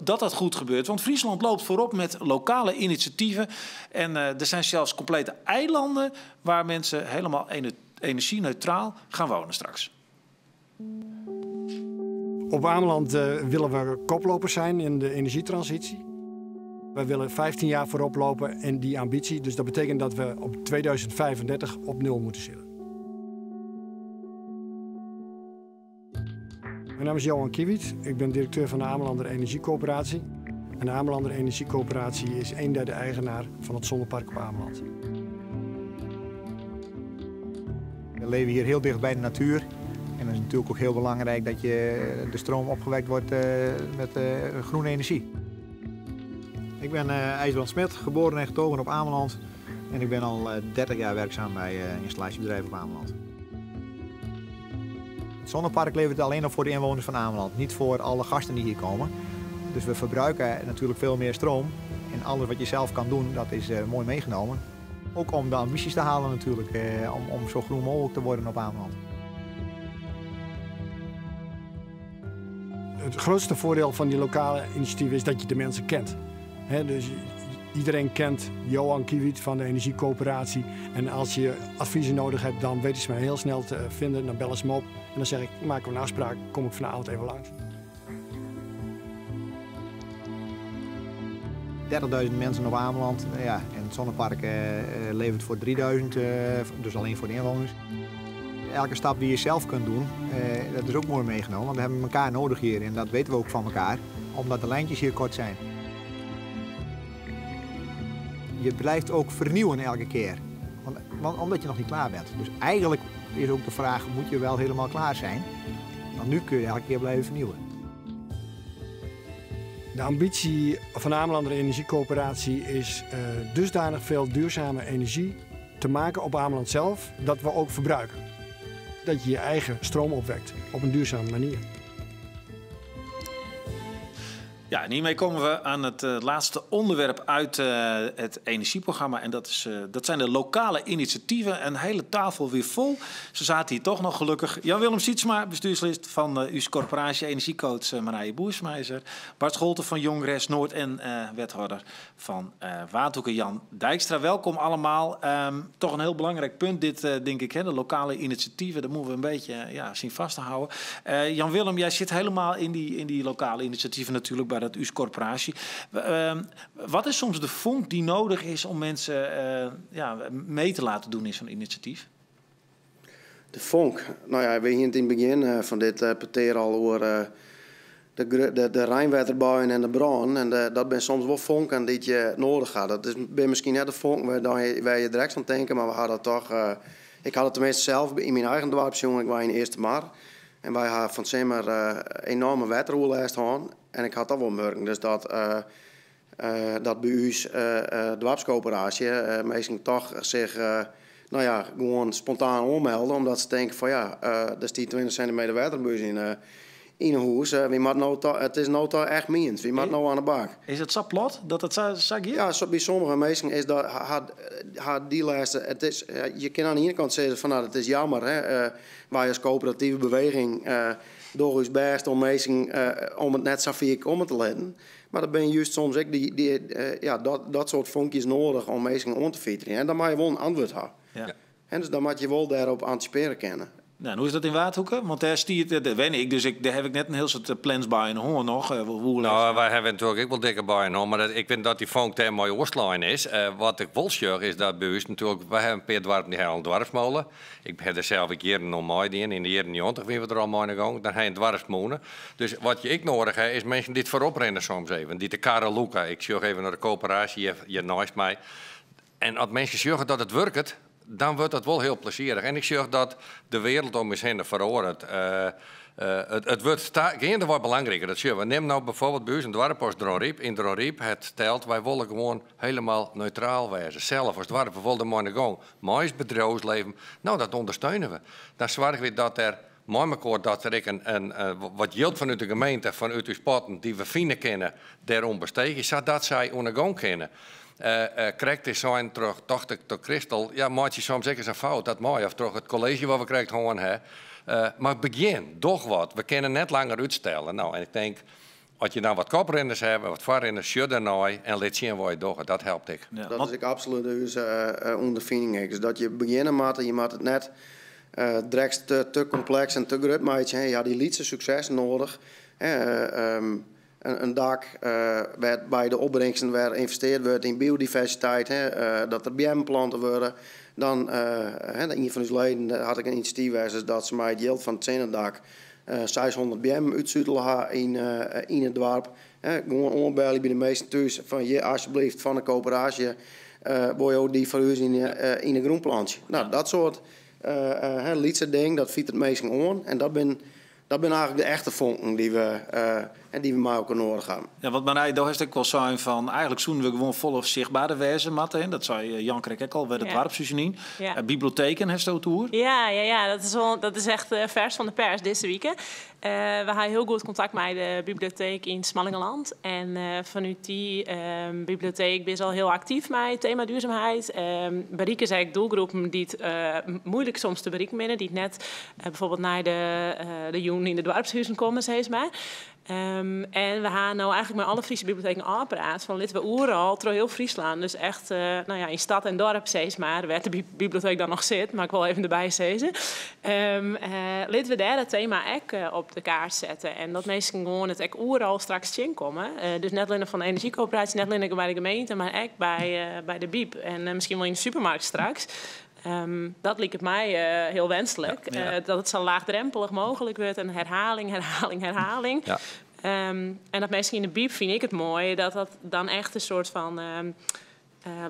dat dat goed gebeurt. Want Friesland loopt voorop met lokale initiatieven. En er zijn zelfs complete eilanden waar mensen helemaal energie-neutraal gaan wonen straks. Op Ameland willen we koplopers zijn in de energietransitie. We willen 15 jaar voorop lopen in die ambitie. Dus dat betekent dat we op 2035 op nul moeten zitten. Mijn naam is Johan Kiewiet. Ik ben directeur van de Amelander Energiecoöperatie. En de Amelander Energiecoöperatie is 1/3 eigenaar van het zonnepark op Ameland. We leven hier heel dicht bij de natuur. En het is natuurlijk ook heel belangrijk dat de stroom opgewekt wordt met groene energie. Ik ben IJsbrand Smit, geboren en getogen op Ameland. En ik ben al 30 jaar werkzaam bij installatiebedrijven op Ameland. Het zonnepark levert alleen nog voor de inwoners van Ameland, niet voor alle gasten die hier komen. Dus we verbruiken natuurlijk veel meer stroom. En alles wat je zelf kan doen, dat is mooi meegenomen. Ook om de ambities te halen natuurlijk, om zo groen mogelijk te worden op Ameland. Het grootste voordeel van die lokale initiatieven is dat je de mensen kent. Dus iedereen kent Johan Kiewiet van de Energiecoöperatie. En als je adviezen nodig hebt, dan weten ze mij heel snel te vinden. Dan bellen ze me op en dan zeg ik, maken we een afspraak, kom ik vanavond even langs. 30.000 mensen op Ameland. Ja, en het zonnepark levert voor 3.000, dus alleen voor de inwoners. Elke stap die je zelf kunt doen, dat is ook mooi meegenomen. Want we hebben elkaar nodig hier en dat weten we ook van elkaar. Omdat de lijntjes hier kort zijn. je blijft ook vernieuwen elke keer. Omdat je nog niet klaar bent. Dus eigenlijk is ook de vraag, moet je wel helemaal klaar zijn? Want nu kun je elke keer blijven vernieuwen. De ambitie van Amelander Energiecoöperatie is dusdanig veel duurzame energie te maken op Ameland zelf, dat we ook verbruiken. Dat je je eigen stroom opwekt op een duurzame manier. Ja, en hiermee komen we aan het laatste onderwerp uit het energieprogramma. En dat zijn de lokale initiatieven. Een hele tafel weer vol. Ze zaten hier toch nog gelukkig. Jan-Willem Sietsma, bestuurslid van US Corporatie, energiecoach Marije Boersmeijer. Bart Scholten van Jong Res Noord en wethouder van Waardhoeken Jan Dijkstra. Welkom allemaal. Toch een heel belangrijk punt dit, denk ik. Hè? De lokale initiatieven, dat moeten we een beetje zien vast te houden. Jan-Willem, jij zit helemaal in die lokale initiatieven natuurlijk bij dat US Corporatie. Wat is soms de vonk die nodig is om mensen mee te laten doen in zo'n initiatief? De vonk? Nou ja, we hier in het begin van dit peteer al over de Rijnwaterbouwen en de bron. En dat ben soms wel vonken die je nodig gaat. Dat is misschien net de vonk waar je direct aan denken, maar we hadden toch... ik had het tenminste zelf in mijn eigen dorpsjongen. Ik was in Eerste Mar. En wij hadden van zomer enorme waterhoellijst gehad. En ik had dat wel merken. Dus dat bij ons de dorpscoöperatie meestal toch zich gewoon spontaan ommelden. Omdat ze denken van er staat 20 centimeter waterbuis in een huis. Het is nou toch echt meens. Wie moet nou aan de bak? Is het zo plat dat het zo hier? Ja, bij sommige mensen is dat die lijsten. Je kan aan de ene kant zeggen van het is jammer. Wij als coöperatieve beweging door ons best om mensen om het net zo vaak om te letten. Maar dan ben je juist soms ook dat soort vonkjes nodig om mensen om te fietsen. En dan moet je wel een antwoord hebben. Ja. En dus dan moet je wel daarop anticiperen kennen. Nou, hoe is dat in Waardhoeken? Want daar stiert, dat weet ik, dus daar heb ik net een heel soort plans bij in hoor nog. Wij hebben natuurlijk ook wel dikke bij in maar ik vind dat die vonk daar mooi oorstlijn is. Wat ik wil zeggen is dat bij ons natuurlijk, wij hebben een paar dorpen die hebben een dwarfsmolen. Ik heb er zelf een keer nog mooi in de jaren 90 wie we er al mooi naar gaan. Dan heb je een dwarfsmolen. Dus wat je ik nodig heb, is mensen die het voorop rennen soms even. Die de Karel Luca, ik zeg even naar de coöperatie, je naast mij. En als mensen zeggen dat het werkt, dan wordt het wel heel plezierig. En ik zeg dat de wereld om ons heen verandert. Het wordt geen wat belangrijker. Dat we. Neem nou bijvoorbeeld bij ons een dorp als Dronriep. In Dronriep het stelt, wij willen gewoon helemaal neutraal wezen. Zelf als dorp, we willen maar gaan. Moois bedrijfsleven. Nou, dat ondersteunen we. Dan zorgen we dat er dat er wat geld vanuit de gemeente, vanuit uw spotten, die we vinden kennen, daarom bestegen, zodat zij ondergaan kunnen. Krijgt is zijn terug, dacht ik, door Christel. Ja, maakt je soms zeker een fout, dat mooi. Of terug het college wat we krijgen gewoon hè. Maar begin, toch wat. We kunnen net langer uitstellen. Nou, en ik denk, als je nou wat koprenners hebt, wat voorrenners, sjut er nou en laat zien waar je doet. Dat helpt ik. Ja, dat is ik absoluut ondervinding. Dus dat je beginnen moet, je moet het net direct te complex en te groot maken. Je had die lietse succes nodig. Een dak waar bij de opbrengsten waar geïnvesteerd wordt in biodiversiteit, dat er bijenplanten worden. Dan, een van onze leden had ik een initiatief dat ze mij het geld van het zenendak 600 bijen uitzuddelen in het dorp. Gewoon onbellen bij de meesten thuis van je alsjeblieft van de coöperatie wil je ook die voor u in een groenplantje. Nou, dat soort lietse dingen, dat fiet het meestal aan en dat ben eigenlijk de echte vonken die we maar ook nodig hebben. Ja, want Marije, daar is ook wel zijn van, eigenlijk zoenen we gewoon volop zichtbaarder wezen, Matte. Dat zei Jan Krek ook al, bij het dorpshuisje. Ja. Bibliotheken heeft het toer. Ja, dat is echt vers van de pers deze week. We hebben heel goed contact met de bibliotheek in Smallingeland. En vanuit die bibliotheek ben je al heel actief met het thema duurzaamheid. Bereiken zijn doelgroepen die het moeilijk soms te bereiken zijn. Die het net bijvoorbeeld naar de jongen in de dorpshuizen komen, zeg maar. En we gaan nou eigenlijk met alle Friese bibliotheken aanpraten. Van laten we overal, door heel Friesland, dus echt in stad en dorp, zeg maar, waar de bibliotheek dan nog zit, maar ik wil even erbij zeggen. Laten we daar het thema ook op de kaart zetten. En dat mensen gewoon het ook overal straks inkomen. Dus net alleen van de energiecoöperatie, net alleen bij de gemeente, maar ook bij de bieb. En misschien wel in de supermarkt straks. Dat lijkt het mij heel wenselijk. Dat het zo laagdrempelig mogelijk wordt. En herhaling. Ja. En dat mensen in de bieb vind ik het mooi. Dat dan echt een soort van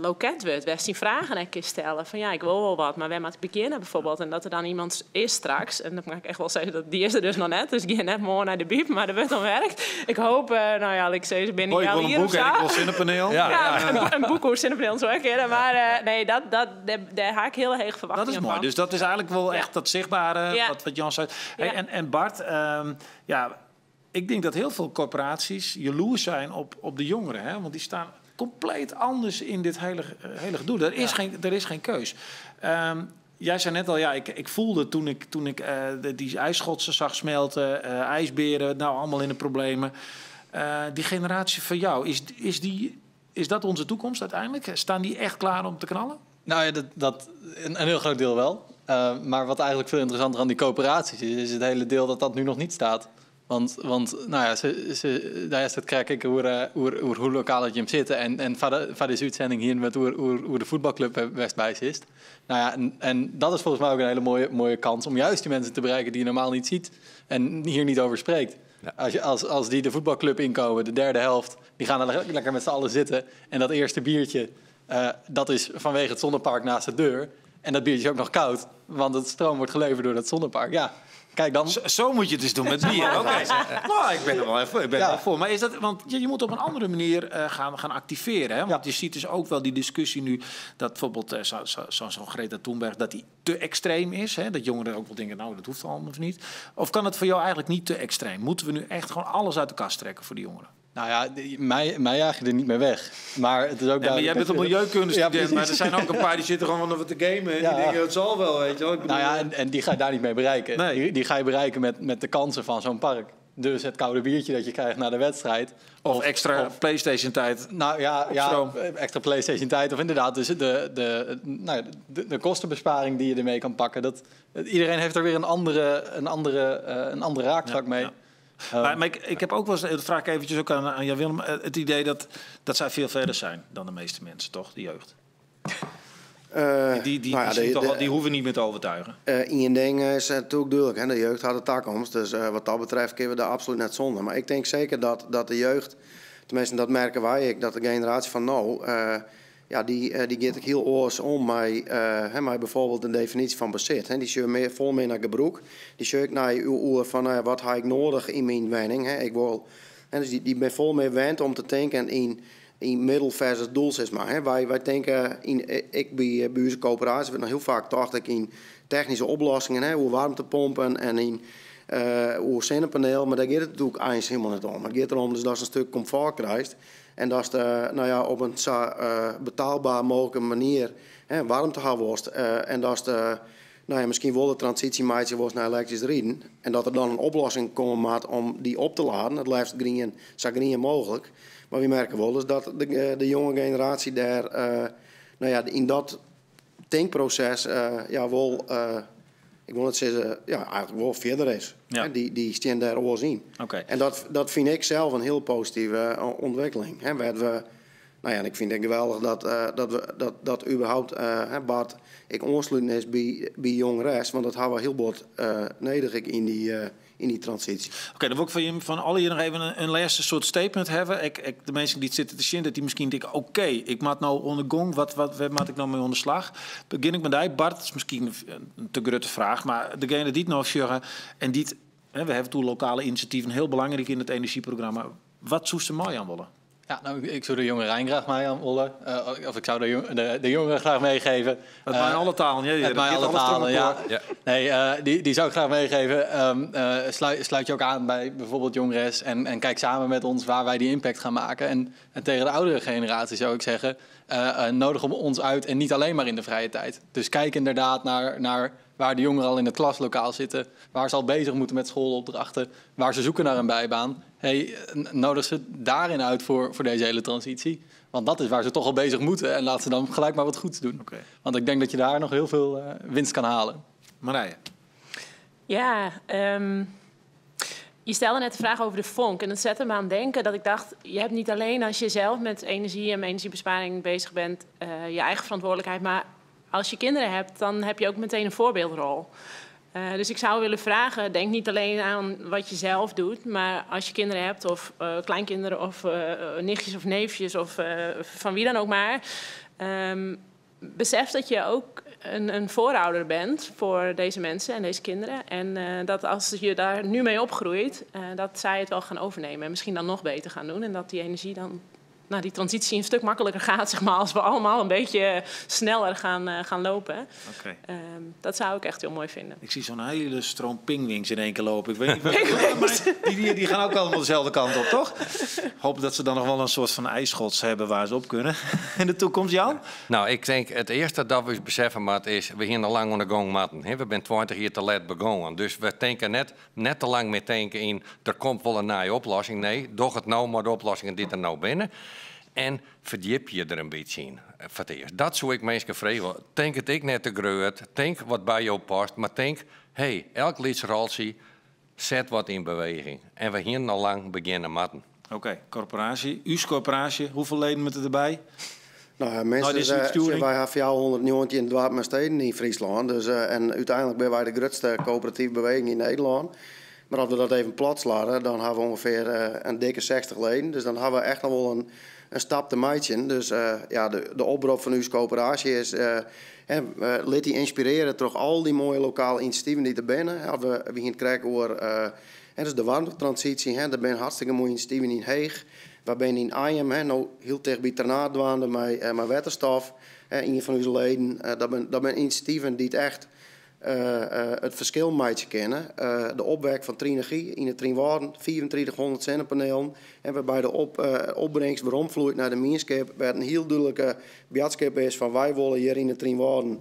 loket wordt. Waar die vragen een keer stellen. Van ja, ik wil wel wat, maar waar moet ik beginnen bijvoorbeeld? En dat er dan iemand is straks. En dan mag ik echt wel zeggen, dat die is er dus nog net. Dus ik ga net morgen naar de biep, maar dat wordt dan werkt. Ik hoop, ik zei ze binnen een hier boek en ik wil zinnenpaneel. Een boek over zinnenpaneel zo keer. Maar nee, daar haak ik heel erg verwachtingen van. Dat is mooi. Dus dat is eigenlijk wel echt dat zichtbare, wat Jan zei. Hey, en Bart, ik denk dat heel veel corporaties jaloers zijn op de jongeren. Hè? Want die staan compleet anders in dit hele gedoe. Er is geen keus. Jij zei net al, ik voelde toen ik die ijsschotsen zag smelten, ijsberen, nou allemaal in de problemen. Die generatie van jou, is dat onze toekomst uiteindelijk? Staan die echt klaar om te knallen? Nou ja, dat een heel groot deel wel. Maar wat eigenlijk veel interessanter aan die coöperaties is het hele deel dat nu nog niet staat. Want daar is het krijg hoe lokaal het je zitten en van deze uitzending hier met hoe de voetbalclub best bij is. Nou ja, en dat is volgens mij ook een hele mooie kans om juist die mensen te bereiken die je normaal niet ziet en hier niet over spreekt. Ja. Als die de voetbalclub inkomen, de derde helft, die gaan er lekker met z'n allen zitten en dat eerste biertje, dat is vanwege het zonnepark naast de deur. En dat biertje is ook nog koud, want het stroom wordt geleverd door dat zonnepark. Ja. Kijk dan. Zo moet je het dus doen met bier. Oké. Nou, ik ben er wel even voor. Maar is dat, want je moet op een andere manier gaan activeren. Hè? Want je ziet dus ook wel die discussie nu dat bijvoorbeeld zo'n Greta Thunberg dat die te extreem is. Hè? Dat jongeren ook wel denken, nou dat hoeft allemaal niet. Of kan het voor jou eigenlijk niet te extreem? Moeten we nu echt gewoon alles uit de kast trekken voor die jongeren? Nou ja, mij jaag je er niet meer weg. Maar het is ook maar jij bent een milieukundestudent, maar er zijn ook een paar die zitten gewoon over te gamen. En die denken, het zal wel, weet je wel. Nou ja, en die ga je daar niet mee bereiken. Nee. Die ga je bereiken met de kansen van zo'n park. Dus het koude biertje dat je krijgt na de wedstrijd. Of extra PlayStation-tijd. Nou ja, extra PlayStation-tijd. Of inderdaad, dus de kostenbesparing die je ermee kan pakken. Iedereen heeft er weer een andere raakvlak mee. Maar ik heb ook wel eens, dat vraag ik eventjes ook aan Jan Willem, het idee dat zij veel verder zijn dan de meeste mensen, toch? De jeugd. Die hoeven niet meer te overtuigen. Eén ding is natuurlijk duidelijk, hè? De jeugd had de toekomst. Dus wat dat betreft kunnen we daar absoluut net zonder. Maar ik denk zeker dat de jeugd, tenminste dat merken wij, dat de generatie van nou, die gaat ik heel oors om met bijvoorbeeld de definitie van bezit. Hè? Die zie vol meer naar gebruik. Die zie ik naar uw van wat heb ik nodig in mijn woning. Hè? Ik wil, dus die ben vol meer wend om te denken in middel versus doel, zeg maar. Hè? Wij denken, ik bij onze coöperatie werd nog heel vaak dacht ik in technische oplossingen, hè? Hoe warmtepompen en in hoe zonnepaneel, maar daar gaat het natuurlijk eens helemaal niet om. Het gaat erom dus dat je een stuk comfort krijgt en dat je op een betaalbaar mogelijke manier warmte wordt en dat je misschien wel de transitie maakt wordt naar elektrisch rijden en dat er dan een oplossing komt om die op te laden, het liefst zo green mogelijk. Maar we merken wel dus dat de jonge generatie daar in dat denkproces wel, ik wil het zeggen, eigenlijk wel verder is. Ja. Die staan daar wel zien. Okay. En dat vind ik zelf een heel positieve ontwikkeling. En ik vind het geweldig dat überhaupt Bart ik aansluiten is bij jongeres, want dat hebben we heel bot nodig in die transitie. Oké, dan wil ik van alle hier nog even een laatste soort statement hebben. De mensen die zitten te zien, dat die misschien denken, oké, ik maak nou onder gong, wat maak ik nou mee onder slag? Begin ik met die, Bart, dat is misschien een te grote vraag, maar degene die het nou zeggen, en we hebben toen lokale initiatieven heel belangrijk in het energieprogramma. Wat zoest er mooi aan willen? Ja, nou, ik zou de jongeren graag mee aan willen. Of ik zou de jongeren graag meegeven. Met mij alle talen. Met mij alle talen, ja. Nee, die zou ik graag meegeven. Sluit je ook aan bij bijvoorbeeld Jongres. En kijk samen met ons waar wij die impact gaan maken. En tegen de oudere generatie zou ik zeggen, nodig om ons uit en niet alleen maar in de vrije tijd. Dus kijk inderdaad naar waar de jongeren al in het klaslokaal zitten, waar ze al bezig moeten met schoolopdrachten, waar ze zoeken naar een bijbaan. Nodig ze daarin uit voor deze hele transitie. Want dat is waar ze toch al bezig moeten. En laat ze dan gelijk maar wat goeds doen. Okay. Want ik denk dat je daar nog heel veel winst kan halen. Marije. Ja, je stelde net de vraag over de vonk. En dat zette me aan het denken dat ik dacht, je hebt niet alleen als je zelf met energie en energiebesparing bezig bent, je eigen verantwoordelijkheid. Maar als je kinderen hebt, dan heb je ook meteen een voorbeeldrol. Dus ik zou willen vragen, denk niet alleen aan wat je zelf doet, maar als je kinderen hebt of kleinkinderen of nichtjes of neefjes of van wie dan ook maar. Besef dat je ook een voorouder bent voor deze mensen en deze kinderen. En dat als je daar nu mee opgroeit, dat zij het wel gaan overnemen. En misschien dan nog beter gaan doen. En dat die energie dan, die transitie een stuk makkelijker gaat, zeg maar, als we allemaal een beetje sneller gaan lopen. Okay. Dat zou ik echt heel mooi vinden. Ik zie zo'n hele stroom pingwings in één keer lopen. Ik weet niet, maar die gaan ook allemaal dezelfde kant op, toch? Hoop dat ze dan nog wel een soort van ijsschots hebben waar ze op kunnen in de toekomst, Jan? Nou, ik denk het eerste dat we beseffen moeten is, we gaan al lang aan de gang matten. We zijn 20 jaar te laat begonnen. Dus we denken net te lang met denken in, er komt wel een nieuwe oplossing. Nee, doch het nou maar de oplossingen die er nou binnen. En verdiep je er een beetje in. Voor het eerst. Dat zou ik mensen vragen. Denk het ik net te groot. Denk wat bij jou past. Maar denk, elk lidsrolsie zet wat in beweging. En we gaan al lang beginnen matten. Oké, corporatie. Uw corporatie. Hoeveel leden moeten erbij? Nou, mensen wij hebben jou 119 in dorpen en steden in Friesland. Dus, en uiteindelijk zijn wij de grootste coöperatieve beweging in Nederland. Maar als we dat even plat slaan, dan hebben we ongeveer een dikke 60 leden. Dus dan hebben we echt nog wel een stap te maken. Dus de oproep van uw coöperatie is, laat die inspireren door al die mooie lokale initiatieven die er binnen. We gaan kijken over dus de warmtetransitie. Er zijn hartstikke mooie initiatieven in Heeg. We zijn in Arnhem, nou heel tegen bij Ternaardwaande met waterstof. Een van onze leden. Dat zijn initiatieven die het echt het verschil maken kennen. De opwek van Trinergie in het Trienwaarden, 2400 zonnepanelen. En waarbij de opbrengst waarom vloeit naar de Meenskip, waar een heel duidelijke boodschap is van wij willen hier in het Trienwaarden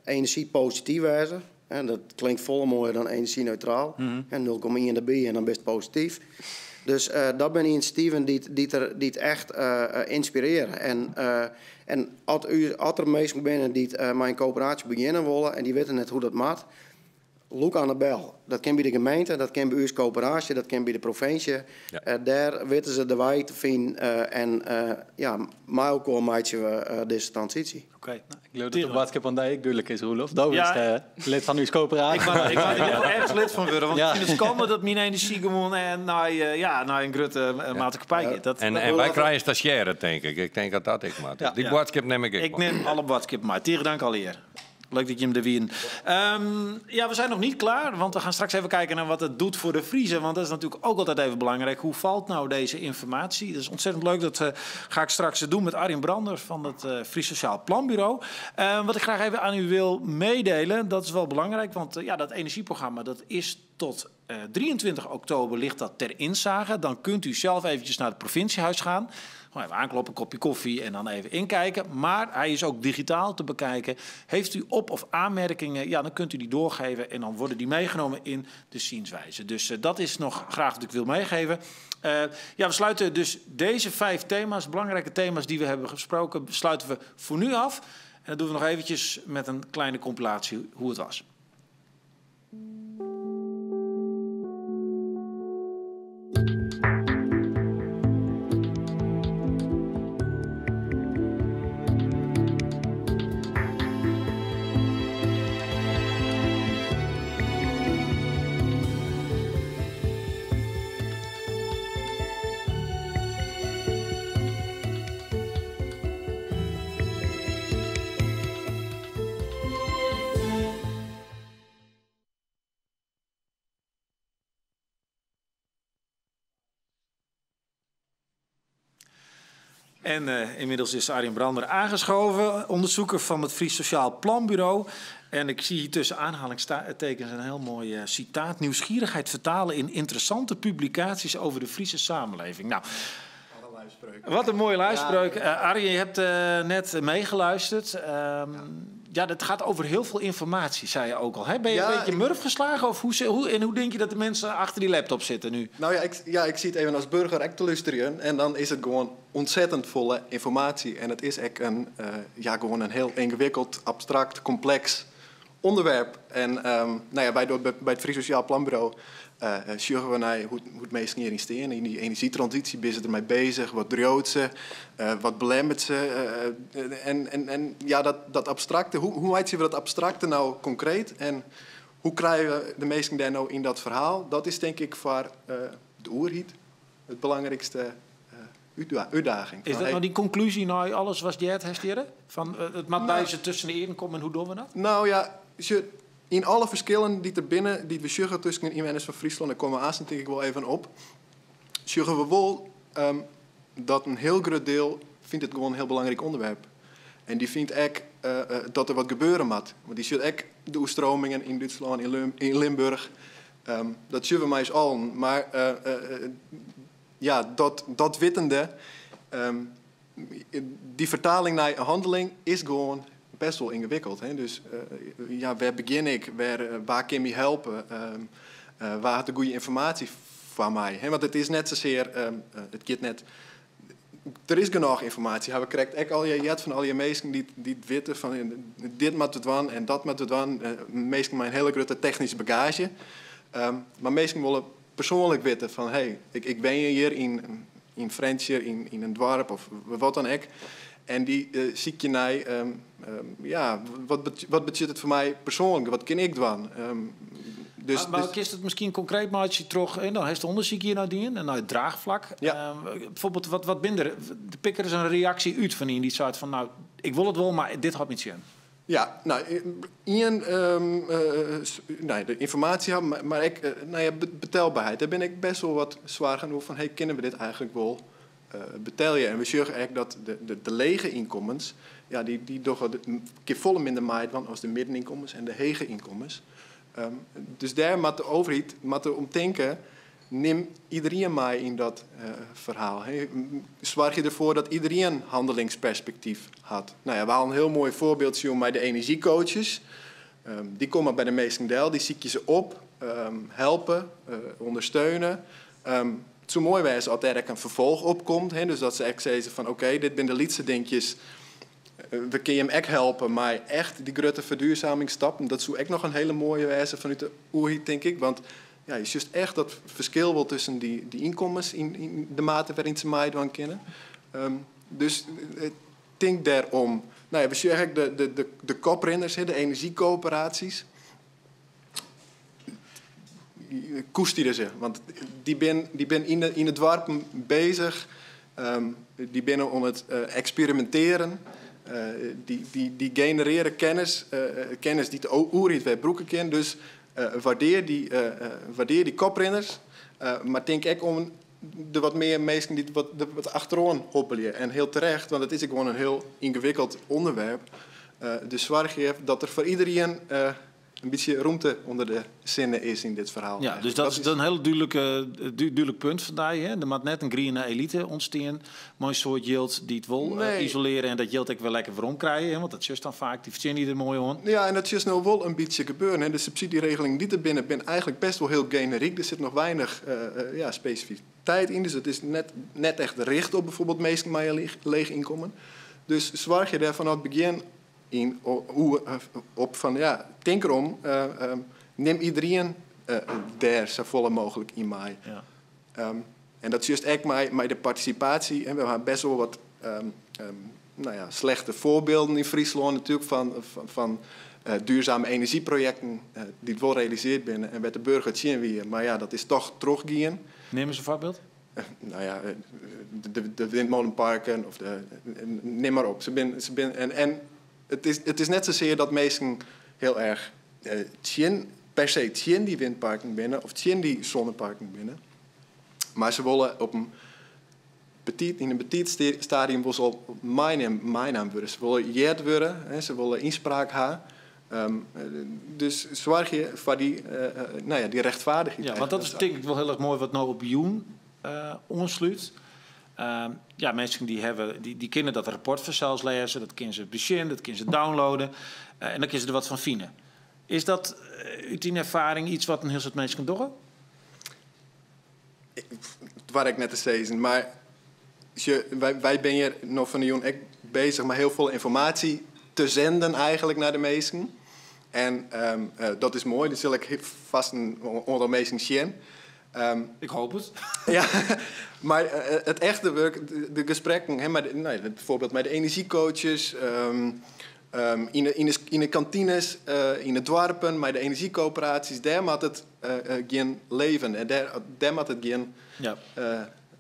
energie positief wijzen. En dat klinkt veel mooier dan energie neutraal. En 0,1 dB en dan best positief. Dus dat zijn initiatieven die het echt inspireren. En als er mensen binnen die mijn coöperatie beginnen willen en die weten net hoe dat moet, look aan de bel. Dat kan bij de gemeente, dat kan bij uw coöperatie, dat kan bij de provincie. Ja. Daar weten ze de wij te vinden maar ook maken we deze transitie. Oké. Nou, ik geloof dat de boodschap aan die duidelijk is, Roelof. Dat is lid van uw coöperatie. Ik wou er ergens lid van worden, want ik vind het schande dat mijn energie gewoon naar een grote maatschappij gaat. En wij krijgen stagiaire, denk ik. Ik denk dat ik maak. Ja. Die boodschap neem ik. Ik neem alle boodschap maar. Tegen dank al eer. Leuk dat je hem er wien. We zijn nog niet klaar, want we gaan straks even kijken naar wat het doet voor de Friese. Want dat is natuurlijk ook altijd even belangrijk. Hoe valt nou deze informatie? Dat is ontzettend leuk. Dat ga ik straks doen met Arjen Brander van het Fries Sociaal Planbureau. Wat ik graag even aan u wil meedelen, dat is wel belangrijk. Want dat energieprogramma, dat is tot 23 oktober ligt dat ter inzage. Dan kunt u zelf eventjes naar het provinciehuis gaan. Gewoon even aankloppen, een kopje koffie en dan even inkijken. Maar hij is ook digitaal te bekijken. Heeft u op- of aanmerkingen, dan kunt u die doorgeven. En dan worden die meegenomen in de zienswijze. Dus dat is nog graag wat ik wil meegeven. We sluiten dus deze 5 thema's, belangrijke thema's die we hebben gesproken, sluiten we voor nu af. En dat doen we nog eventjes met een kleine compilatie hoe het was. En inmiddels is Arjen Brander aangeschoven, onderzoeker van het Fries Sociaal Planbureau. En ik zie hier tussen aanhalingstekens een heel mooi citaat. Nieuwsgierigheid vertalen in interessante publicaties over de Friese samenleving. Nou, wat een mooie luidspreuk. Arjen, je hebt net meegeluisterd. Dat gaat over heel veel informatie, zei je ook al. Hè? Ben je een beetje murf geslagen? Of hoe denk je dat de mensen achter die laptop zitten nu? Nou ik zie het even als burger echt te luisteren. En dan is het gewoon ontzettend volle informatie. En het is echt gewoon een heel ingewikkeld, abstract, complex onderwerp. En bij het Fries Sociaal Planbureau zorgen we naar hoe het meest hierin staan. In die energietransitie ben ze ermee bezig. Wat droogt ze? Wat belemmert ze? Dat abstracte. Hoe maakt ze dat abstracte nou concreet? En hoe krijgen we de mensen daar nou in dat verhaal? Dat is denk ik voor de oerhiet het belangrijkste uitdaging. Is dat nou die conclusie nou alles was je het hersteren? Van het mat bij ze tussen de eren komen en hoe doen we dat? Nou ja, in alle verschillen die er binnen, die we zeggen tussen inwoners van Friesland, daar komen we aan, denk ik wel even op. Zeggen we wel dat een heel groot deel vindt het gewoon een heel belangrijk onderwerp. En die vindt ook dat er wat gebeuren moet. Want die ziet ook de oerstromingen in Duitsland, in Limburg. Dat zien we mij eens al. Maar ja, dat wittende, die vertaling naar een handeling is gewoon best wel ingewikkeld. Hè? Dus ja, waar begin ik? Waar kan je helpen? Waar had de goede informatie van mij? Hè? Want het is net zozeer, het gaat net. Er is genoeg informatie. We krijgen ook al je van al je mensen die weten van dit moet het doen en dat moet het doen. Meesten met een hele grote technische bagage. Maar meesten willen persoonlijk weten van hey, ik ben hier in Frensje, in een dorp of wat dan ook. En die zie je naar, ja, wat betekent het voor mij persoonlijk? Wat kan ik doen? Maar is het misschien concreet, maar als je terug en dan heeft het onderzoek hier nadien en naar het draagvlak. Ja. Bijvoorbeeld wat minder. De pikker is een reactie uit van die soort van nou, ik wil het wel, maar dit had niet zin. Ja, nou, de informatie hebben, maar ik, betelbaarheid. Daar ben ik best wel wat zwaar genoeg van. Hey, kunnen we dit eigenlijk wel betalen? En we zeggen eigenlijk dat de lege inkomens, ja, die toch een keer volle minder maait van als de middeninkomens en de hege inkomens. Dus daar moet de overheid om denken, neem iedereen mee in dat verhaal. Zorg je ervoor dat iedereen handelingsperspectief had. Nou ja, we hadden een heel mooi voorbeeld zien bij de energiecoaches. Die komen bij de meesten deel, die zie je ze op, helpen, ondersteunen. Het zou mooi zijn als er een vervolg opkomt. Dus dat ze echt zeggen van oké, dit zijn de liedste dingetjes. We kunnen hem echt helpen, maar echt die grote verduurzamingsstap, dat zou echt nog een hele mooie wijze vanuit de oerhiet, denk ik. Want ja, je ziet echt dat verschil wel tussen die inkomens in de mate waarin ze mij dan kennen. Dus ik denk daarom. Nou ja, we zien eigenlijk de koprenners, de energiecoöperaties. Koesteren ze, want die ben in het dorp bezig. Die binnen om het experimenteren. Die genereren kennis die de oerhiet bij broeken kennen. Dus waardeer die koprenners. Maar denk ik om de wat meer mensen die wat achterom hobbelen. En heel terecht, want het is gewoon een heel ingewikkeld onderwerp. Dus zorg je dat er voor iedereen een beetje ruimte onder de zinnen is in dit verhaal. Ja, dus dat is een heel duidelijk punt vandaag. Hè? Er moet net een groene elite ontstaan. Mooi soort yield die het wil isoleren en dat yield ik wel lekker waarom krijgen. Hè? Want dat is dan vaak, die verzinnen die er mooi aan. Ja, en dat is nou wel een beetje gebeuren. Hè? De subsidieregeling die er binnen ben eigenlijk best wel heel generiek. Er zit nog weinig specificiteit in. Dus het is net echt gericht op bijvoorbeeld meesten met een leeg inkomen. Dus zorg je daar vanaf het begin op van ja, denk erom, neem iedereen daar zo volle mogelijk in mij. Ja. En dat is juist echt met de participatie. En we hebben best wel wat slechte voorbeelden in Friesland natuurlijk van duurzame energieprojecten die het wel realiseerd binnen en met de burger zien weer. Maar ja, dat is toch teruggaan. Neem eens een voorbeeld. Nou ja, de windmolenparken of neem maar op. Het is net zozeer dat mensen heel erg per se die windparken binnen of die zonneparken binnen. Maar ze willen in een petit stadium wil ze al mijn naam worden. Ze willen jet worden, ze willen inspraak hebben. Dus zorg je voor die rechtvaardigheid. Ja, want dat is denk ik wel heel erg mooi wat nou op Joen ontsluit. Ja, mensen die kunnen dat rapport vanzelfs lezen, dat kunnen ze bezien, dat kunnen ze downloaden en dan kunnen ze er wat van vinden. Is dat uit die ervaring iets wat een heel soort mensen kan doen? Waar ik net te zeggen, maar wij zijn hier nog van de jong bezig met heel veel informatie te zenden eigenlijk naar de mensen. En dat is mooi, dat zal ik vast een aantal mensen zien. Ik hoop het. Ja, maar het echte werk, de gesprekken, bijvoorbeeld met de energiecoaches, in de kantines, in de dorpen, met de energiecoöperaties, daar moet het geen leven en daar moet het geen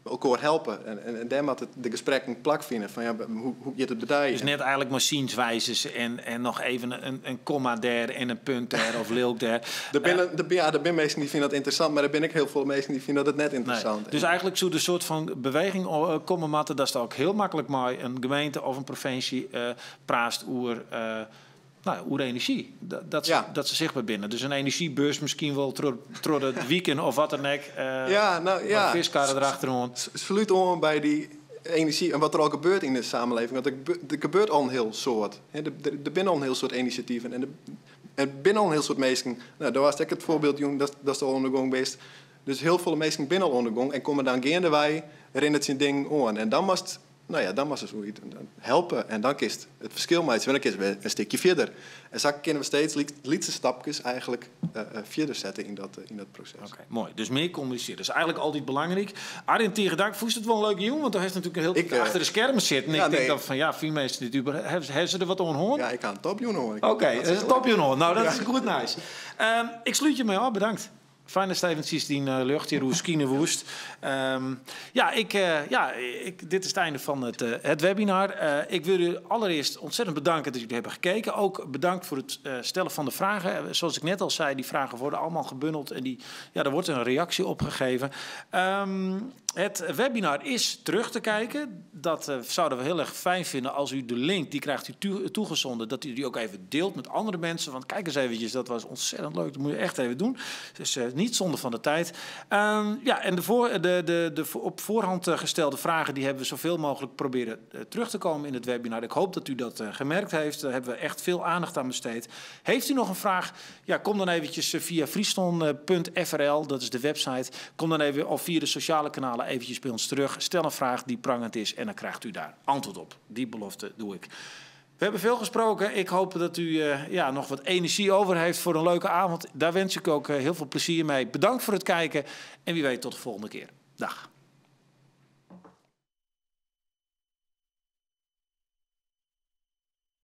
elkaar helpen. En daar moet de gesprekken plak vinden van ja, hoe je het bedrijf. Dus net eigenlijk maar zienswijzes en nog even een komma daar en een punt daar of lilk daar. Er zijn mensen die vinden dat interessant, maar er ben ik heel veel mensen die vinden dat het net interessant. Nee. Dus eigenlijk zo de soort van beweging komen matten, dat is ook heel makkelijk maar een gemeente of een provincie praat over energie. Dat ze zichtbaar binnen. Dus een energiebeurs misschien wel door het weekend of wat dan ook. Viskarren erachteraan. Sluit om bij die energie en wat er al gebeurt in de samenleving. Want er gebeurt al een heel soort. Er zijn al een heel soort initiatieven. En er zijn al een heel soort mensen. Nou, daar was ik het voorbeeld, jong, dat is al ondergang geweest. Dus heel veel mensen binnen al ondergang en komen dan gaande wij herinnert zijn ding aan. En dan moest het zoiets helpen. En dan kist het verschil maken. Dan kist we een stukje verder. En zo kunnen we steeds lietse stapjes eigenlijk verder zetten in dat proces. Oké, mooi. Dus meer communiceren. Dat is eigenlijk altijd belangrijk. Arjen Tierendak, vond je het wel een leuke jongen? Want hij heeft natuurlijk een heel achter de schermen zitten. En ik denk dat van veel mensen dit hebben ze er wat aan horen? Ja, ik kan een topjongen horen. Oké, dat is een topjongen horen. Nou, dat is goed nice. Ik sluit je mee af. Bedankt. Fijne Stevens die lucht hier hoe skine woest. Dit is het einde van het webinar. Ik wil jullie allereerst ontzettend bedanken dat jullie hebben gekeken. Ook bedankt voor het stellen van de vragen. Zoals ik net al zei, die vragen worden allemaal gebundeld en daar wordt een reactie op gegeven. Het webinar is terug te kijken. Dat zouden we heel erg fijn vinden als u de link, die krijgt u toegezonden, dat u die ook even deelt met andere mensen. Want kijk eens eventjes, dat was ontzettend leuk. Dat moet je echt even doen. Dus niet zonde van de tijd. En de op voorhand gestelde vragen, die hebben we zoveel mogelijk proberen terug te komen in het webinar. Ik hoop dat u dat gemerkt heeft. Daar hebben we echt veel aandacht aan besteed. Heeft u nog een vraag? Ja, kom dan eventjes via friesland.frl, dat is de website. Kom dan even of via de sociale kanalen eventjes bij ons terug. Stel een vraag die prangend is en dan krijgt u daar antwoord op. Die belofte doe ik. We hebben veel gesproken. Ik hoop dat u nog wat energie over heeft voor een leuke avond. Daar wens ik ook heel veel plezier mee. Bedankt voor het kijken en wie weet tot de volgende keer. Dag.